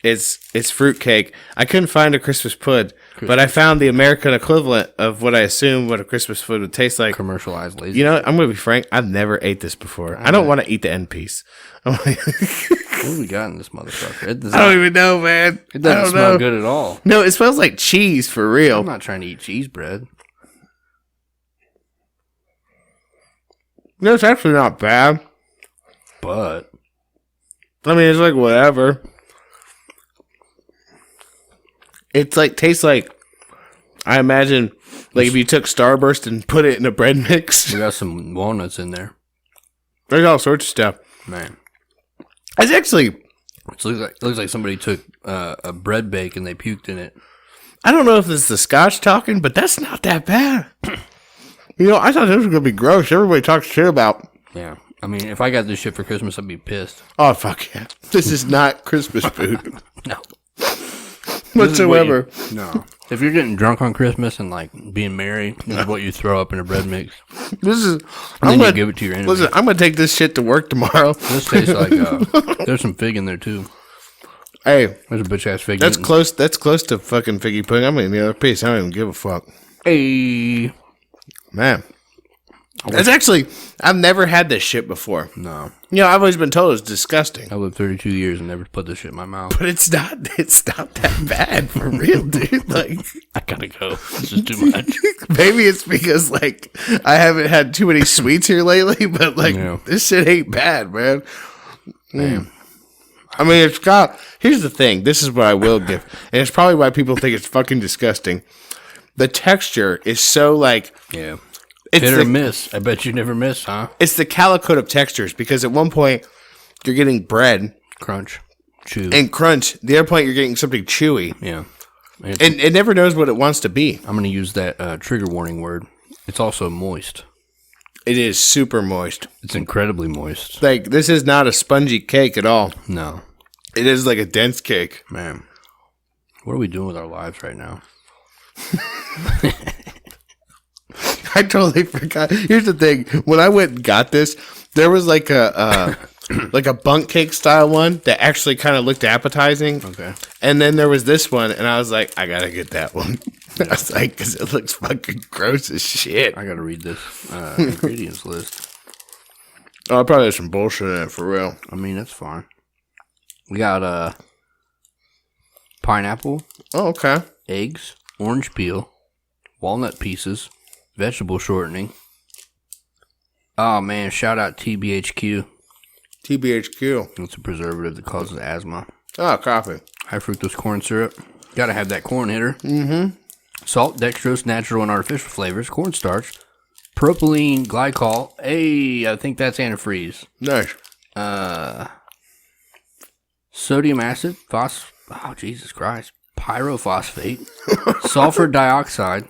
It's fruitcake. I couldn't find a Christmas pud, but I found the American equivalent of what I assume what a Christmas food would taste like. Commercialized lazy. You know, I'm gonna be frank. I've never ate this before. I don't want to eat the end piece. What have we got in this motherfucker? I don't even know, man. It doesn't smell good at all. No, it smells like cheese for real. I'm not trying to eat cheese bread. No, it's actually not bad. But I mean, it's like whatever. It's like tastes like I imagine, like, if you took Starburst and put it in a bread mix. We got some walnuts in there. There's all sorts of stuff. Man. It's actually... It looks like somebody took a bread bake and they puked in it. I don't know if it's the Scotch talking, but that's not that bad. I thought this was going to be gross. Everybody talks shit about... Yeah. I mean, if I got this shit for Christmas, I'd be pissed. Oh, fuck yeah. This is not Christmas food. No. Whatsoever. No. If you're getting drunk on Christmas and, like, being merry, this is what you throw up in a bread mix. And then you give it to your enemy. Listen, I'm going to take this shit to work tomorrow. This tastes like, there's some fig in there, too. Hey. There's a bitch-ass fig. That's close to fucking figgy pudding. I'm eating the other piece. I don't even give a fuck. Hey. Man. That's actually... I've never had this shit before. No. I've always been told it's disgusting. I lived 32 years and never put this shit in my mouth. But it's not that bad for real, dude. Like, I gotta go. This is too much. Maybe it's because, like, I haven't had too many sweets here lately, but, like, This shit ain't bad, man. Damn. I mean, it's got... Here's the thing. This is what I will give. And it's probably why people think it's fucking disgusting. The texture is so, like... Yeah. It's hit or miss. I bet you never miss, huh? It's the calico of textures, because at one point, you're getting bread. Crunch. Chew. And crunch. The other point, you're getting something chewy. Yeah. And it never knows what it wants to be. I'm going to use that trigger warning word. It's also moist. It is super moist. It's incredibly moist. Like, this is not a spongy cake at all. No. It is like a dense cake. Man. What are we doing with our lives right now? I totally forgot. Here's the thing. When I went and got this, there was like a bunk cake style one that actually kind of looked appetizing. Okay. And then there was this one, and I was like, I gotta get that one. Yeah. I was like, because it looks fucking gross as shit. I gotta read this ingredients list. Oh, probably there's some bullshit in it for real. I mean, that's fine. We got pineapple. Oh, okay. Eggs, orange peel, walnut pieces, vegetable shortening. Oh man, shout out TBHQ. TBHQ. It's a preservative that causes asthma. Oh, coffee. High fructose corn syrup. Gotta have that corn hitter. Mm-hmm. Salt, dextrose, natural and artificial flavors, cornstarch, propylene glycol. Hey, I think that's antifreeze. Nice. Sodium acid, oh Jesus Christ, pyrophosphate, sulfur dioxide,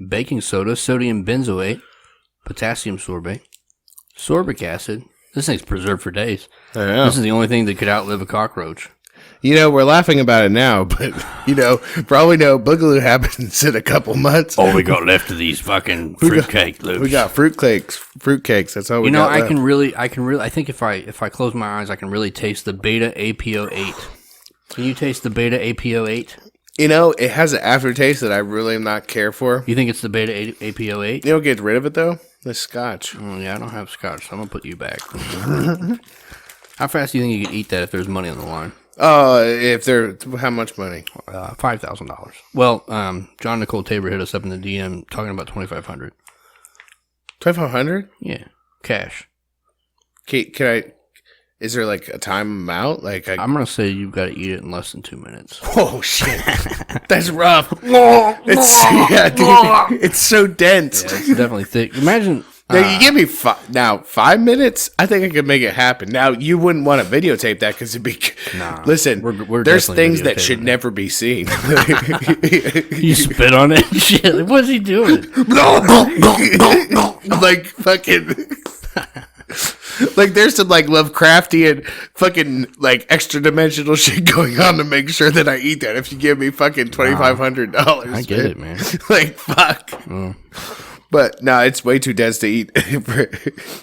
baking soda, sodium benzoate, potassium sorbate, sorbic acid. This thing's preserved for days. I know. This is the only thing that could outlive a cockroach. We're laughing about it now, but, probably no Boogaloo happens in a couple months. All we got left of these fucking fruitcake loops. We got fruitcakes. That's all we got left. I think if I close my eyes, I can really taste the beta APO8. Can you taste the beta APO8? It has an aftertaste that I really am not care for. You think it's the beta APO8? You don't get rid of it, though? The scotch. Oh, yeah, I don't have scotch, so I'm going to put you back. How fast do you think you could eat that if there's money on the line? How much money? $5,000. Well, John Nicole Tabor hit us up in the DM talking about $2,500. $2,500? Yeah, cash. Can I? Is there like a time amount? I'm gonna say you've got to eat it in less than 2 minutes. Oh shit, that's rough. It's so dense. Yeah, it's definitely thick. Imagine. Now you give me 5 minutes. I think I could make it happen. Now you wouldn't want to videotape that because it'd be. Nah, listen, there's things that should never be seen. You spit on it. Shit, what's he doing? Like fucking. Like there's some like Lovecraftian fucking like extra dimensional shit going on to make sure that I eat that. If you give me fucking $2,500, I get it, man. Like fuck. But no, it's way too dense to eat.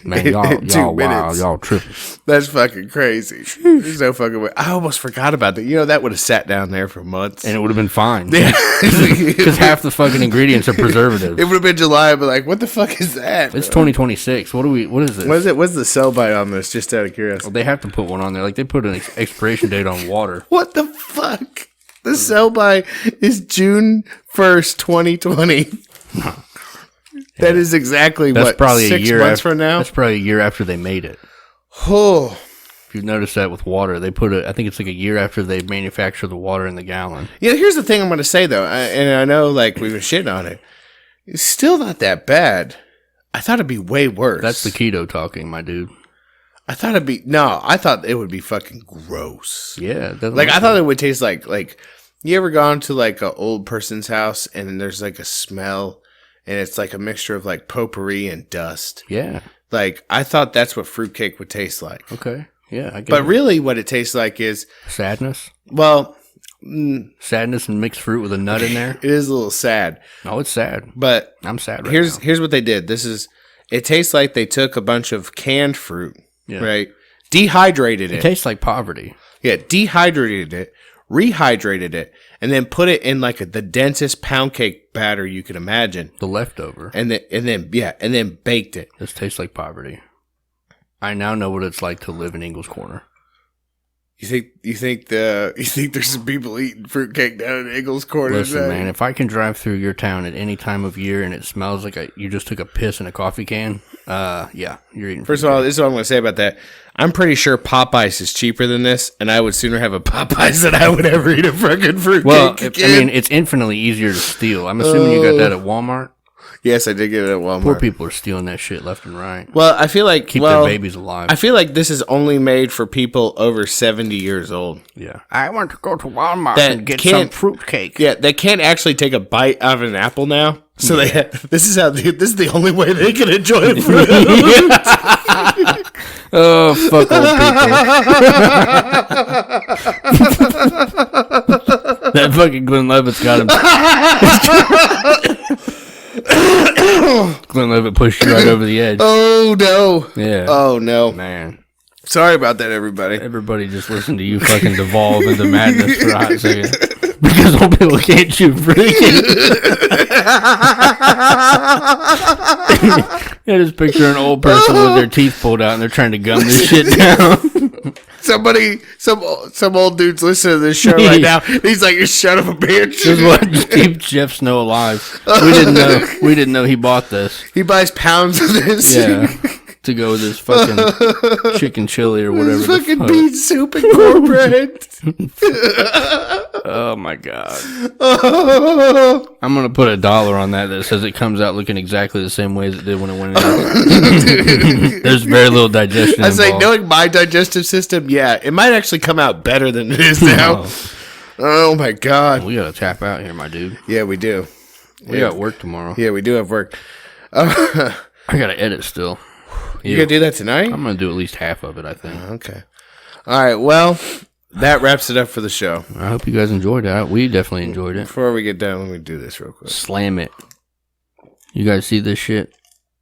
Man, y'all wild, y'all tripping. That's fucking crazy. There's no fucking way. I almost forgot about that. That would have sat down there for months, and it would have been fine. Yeah, because half the fucking ingredients are preservatives. It would have been July, but like, what the fuck is that? It's 2026. What is this? What is it? What's the sell by on this? Just out of curiosity. Well, they have to put one on there. Like they put an expiration date on water. What the fuck? The sell by is June 1st, 2020. That is exactly probably 6 months from now? That's probably a year after they made it. Oh, If you've noticed that with water, they put it. I think it's like a year after they manufacture the water in the gallon. Yeah, here's the thing I'm going to say, though. And I know, like, we've been shitting on it. It's still not that bad. I thought it'd be way worse. That's the keto talking, my dude. I thought it would be fucking gross. Yeah. Like, I thought it would taste like, you ever gone to, like, an old person's house and there's, like, a smell and it's, like, a mixture of, like, potpourri and dust? Yeah. Like, I thought that's what fruitcake would taste like. Okay. Yeah, I get But it. really what it tastes like is... Sadness? Well... Sadness and mixed fruit with a nut in there? It is a little sad. No, it's sad. But... I'm sad right now. Here's what they did. It tastes like they took a bunch of canned fruit, right? Dehydrated it. It tastes like poverty. Yeah, dehydrated it, rehydrated it, and then put it in like the densest pound cake batter you could imagine. The leftover. And then baked it. This tastes like poverty. I now know what it's like to live in Ingles Corner. You think there's some people eating fruitcake down in Ingles Corner? Listen, man, if I can drive through your town at any time of year and it smells like you just took a piss in a coffee can, yeah, you're eating. First of all, this is what I'm going to say about that. I'm pretty sure Popeyes is cheaper than this, and I would sooner have a Popeyes than I would ever eat a fucking fruitcake. Well, it's infinitely easier to steal. I'm assuming you got that at Walmart. Yes, I did get it at Walmart. Poor people are stealing that shit left and right. Well, I feel like keep their babies alive. I feel like this is only made for people over 70 years old. Yeah, I want to go to Walmart and get some fruitcake. Yeah, they can't actually take a bite out of an apple now. So this is the only way they can enjoy fruit. Oh, fuck old people. That fucking Glenn Levitt's got him. Glenn Levitt pushed you right over the edge. Oh, no. Yeah. Oh, no. Man. Sorry about that, everybody. Everybody just listened to you fucking devolve into madness for a hot second. Because old people can't chew freaking. I just picture an old person with their teeth pulled out and they're trying to gum this shit down. Some old dude's listening to this show right now. He's like, "You son of a bitch!" Just keep Jeff Snow alive. We didn't know he bought this. He buys pounds of this. Yeah, to go with his fucking chicken chili or whatever. His fucking bean soup and cornbread. Oh my god! I'm gonna put $1 on that says it comes out looking exactly the same way as it did when it went in. There's very little digestion. I was like, knowing my digestive system, yeah, it might actually come out better than it is now. Oh my god! We gotta tap out here, my dude. Yeah, we do. We got work tomorrow. Yeah, we do have work. I gotta edit still. You gonna do that tonight? I'm gonna do at least half of it, I think. Okay. All right. Well, that wraps it up for the show. I hope you guys enjoyed it. We definitely enjoyed it. Before we get done, let me do this real quick. Slam it. You guys see this shit?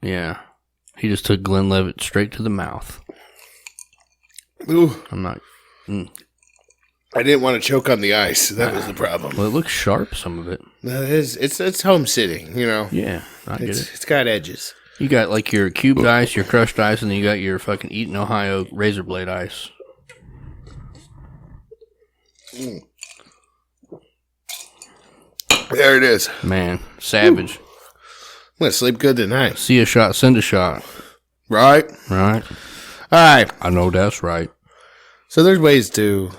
Yeah. He just took Glenn Levitt straight to the mouth. Ooh. I'm not. I didn't want to choke on the ice. That was the problem. Well, it looks sharp, some of it. No, it is. It's home sitting, you know. Yeah, I get it. It's got edges. You got like your cubed ice, your crushed ice, and then you got your fucking Eaton, Ohio razor blade ice. There it is. Man, savage. I'm going to sleep good tonight. See a shot, send a shot. Right? Right. All right. I know that's right. So there's ways to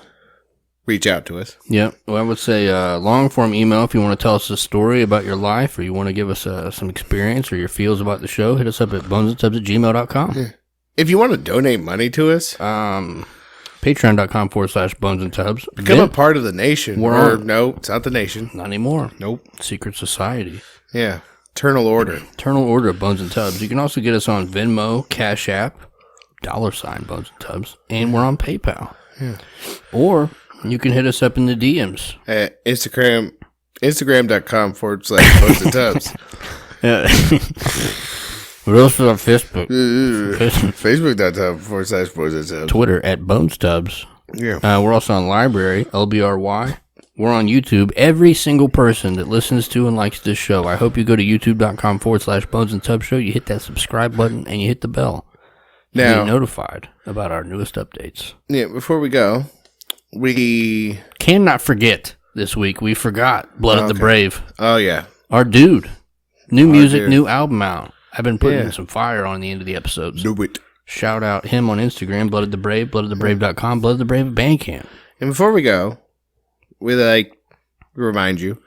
reach out to us. Yep. Well, I would say long form email if you want to tell us a story about your life or you want to give us some experience or your feels about the show. Hit us up at bonesandtubs@gmail.com. Yeah. If you want to donate money to us, patreon.com/bonesandtubs. become a part of the nation. No, it's not the nation. Not anymore. Nope. Secret Society. Yeah. Eternal Order. Eternal Order of Bones and Tubs. You can also get us on Venmo, Cash App, $sign Bones and Tubs, and we're on PayPal. Yeah. Or you can hit us up in the DMs. At Instagram.com/Bones and Tubs. Yeah. What else is on Facebook? Facebook.com/Bones and Tubs. Twitter at Bones Tubs. Yeah. We're also on Library, LBRY. We're on YouTube. Every single person that listens to and likes this show, I hope you go to youtube.com/Bones and Tubs Show. You hit that subscribe button and you hit the bell. You get notified about our newest updates. Yeah, before we go, we cannot forget this week. We forgot Blood of the Brave. Oh, yeah. Our dude. New music, new album out. I've been putting some fire on the end of the episodes. Do it. shout out him on Instagram, Blood of the Brave, bloodofthebrave.com, Blood of the Brave Bandcamp. And before we go, we remind you,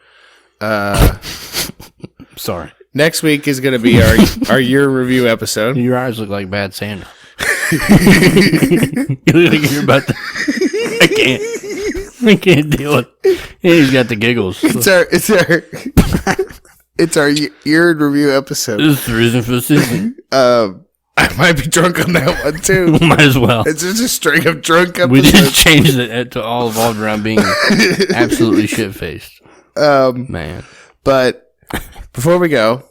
sorry. Next week is going to be our year review episode. Your eyes look like Bad Santa. You're about to, I can't deal with it. He's got the giggles. It's our year in review episode. This is the reason for the season. I might be drunk on that one too. Might as well. It's just a straight up drunk episode. We just changed it to all evolved around being absolutely shit faced. Man. But before we go,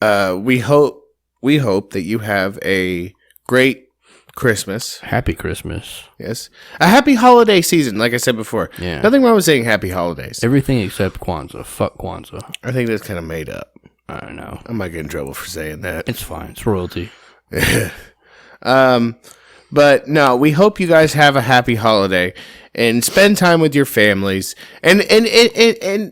we hope that you have a great Christmas. Happy Christmas. Yes. A happy holiday season, like I said before. Yeah. Nothing wrong with saying happy holidays. Everything except Kwanzaa. Fuck Kwanzaa. I think that's kind of made up. I know. I might get in trouble for saying that. It's fine. It's royalty. But no, we hope you guys have a happy holiday and spend time with your families and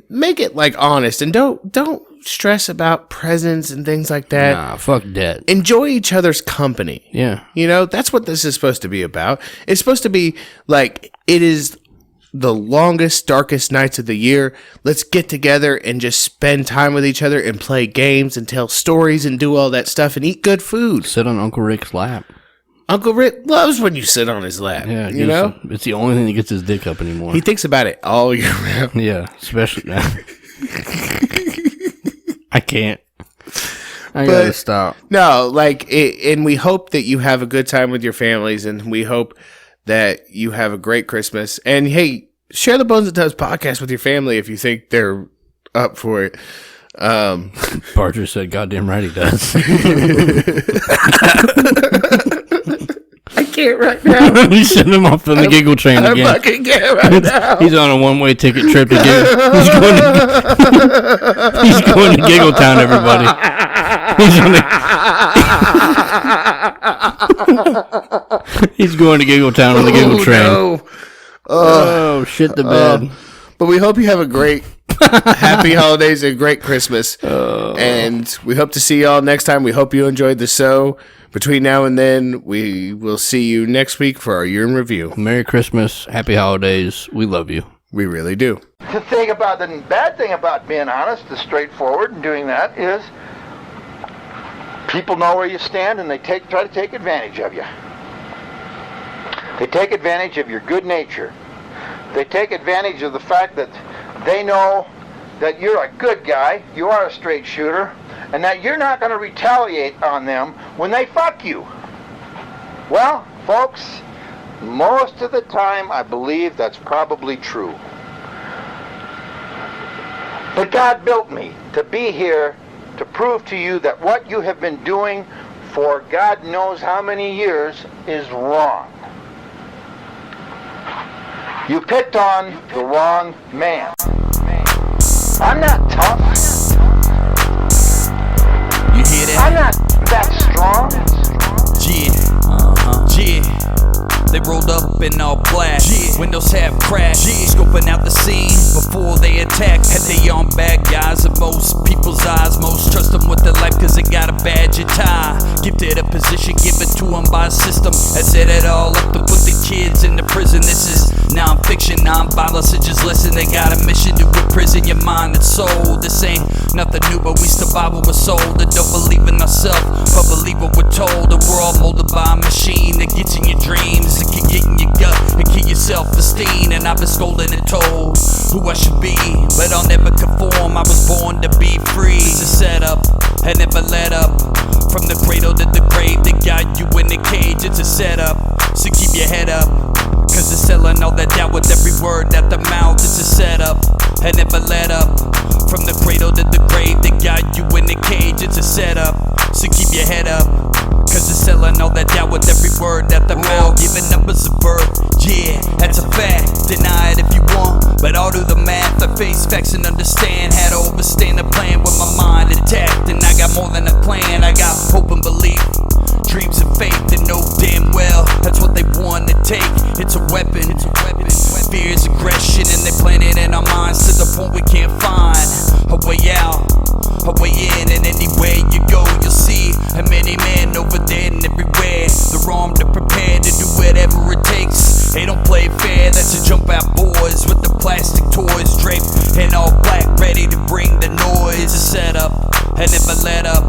make it like honest and don't stress about presents and things like that. Nah, fuck debt. Enjoy each other's company. Yeah. You know, that's what this is supposed to be about. It's supposed to be like it is the longest, darkest nights of the year. Let's get together and just spend time with each other and play games and tell stories and do all that stuff and eat good food. Sit on Uncle Rick's lap. Uncle Rick loves when you sit on his lap. Yeah, you know? It's the only thing that gets his dick up anymore. He thinks about it all year round. Yeah, especially now. I can't. I gotta stop. No, and we hope that you have a good time with your families, and we hope that you have a great Christmas. And hey, share the Bones and Tubs podcast with your family if you think they're up for it. Parcher said, "Goddamn right he does." I can't right now. We sent him off on the giggle train again. I fucking can't right now. He's on a one-way ticket trip again. He's going to Giggle Town, everybody. He's going to Giggle Town on the Giggle train. No. Oh, shit the bed. But we hope you have a great, happy holidays and great Christmas. And we hope to see y'all next time. We hope you enjoyed the show. Between now and then, we will see you next week for our year in review. Merry Christmas. Happy holidays. We love you. We really do. The bad thing about being honest, the straightforward and doing that is people know where you stand and they try to take advantage of you. They take advantage of your good nature. They take advantage of the fact that they know that you're a good guy, you are a straight shooter, and that you're not going to retaliate on them when they fuck you. Well, folks, most of the time I believe that's probably true. But God built me to be here to prove to you that what you have been doing for God knows how many years is wrong. You picked on the wrong man. I'm not tough. You hear that? I'm not that strong. Yeah. Yeah. They rolled up in all black, windows half crashed, scoping out the scene before they attacked. Had they on bad guys in most people's eyes. Most trust them with their life cause they got a badge and tie. Gifted a position given to them by a system that set it all up to put the kids into prison. This is non-fiction, non-violence, so just listen. They got a mission to imprison your mind and soul. This ain't nothing new, but we survive what we're sold. And don't believe in ourselves, but believe what we're told. And we're all molded by a machine that gets in your dreams. It can get in your gut and kill your self-esteem. And I've been scolded and told who I should be, but I'll never conform. I was born to be free. It's a setup, I never let up. From the cradle to the grave, they got you in the cage. It's a setup, so keep your head up, cause they're selling all that doubt with every word at the mouth. It's a setup, I never let up. From the cradle to the grave, they got you in the cage. It's a setup, so keep your head up, cause they're selling all that doubt with every word at the mouth. Giving numbers of birth, yeah, that's a fact. Deny it if you want, but I'll do the math. I face facts and understand. Had to overstand the plan with my mind intact. And I got more than a plan, I got hope and belief, dreams and faith, and know damn well that's what they want to take. It's a weapon, fear is aggression, and they plant it in our minds to the point we can't find a way out, a way in. And anywhere you go, you'll see a many men over there and everywhere They're armed and prepared to do whatever it takes. They don't play fair, that's a jump out boys with the plastic toys draped in all black, ready to bring the noise. A setup, and never let up.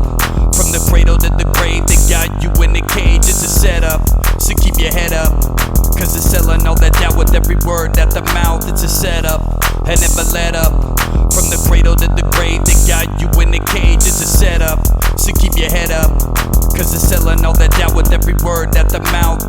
From the cradle to the grave, they got you in the cage. It's a setup, so keep your head up, cause they're selling all that doubt with every word out the mouth. It's a setup, and never let up. From the cradle to the grave, they got you in the cage. It's a setup, so keep your head up, cause they're selling all that doubt with every word out the mouth.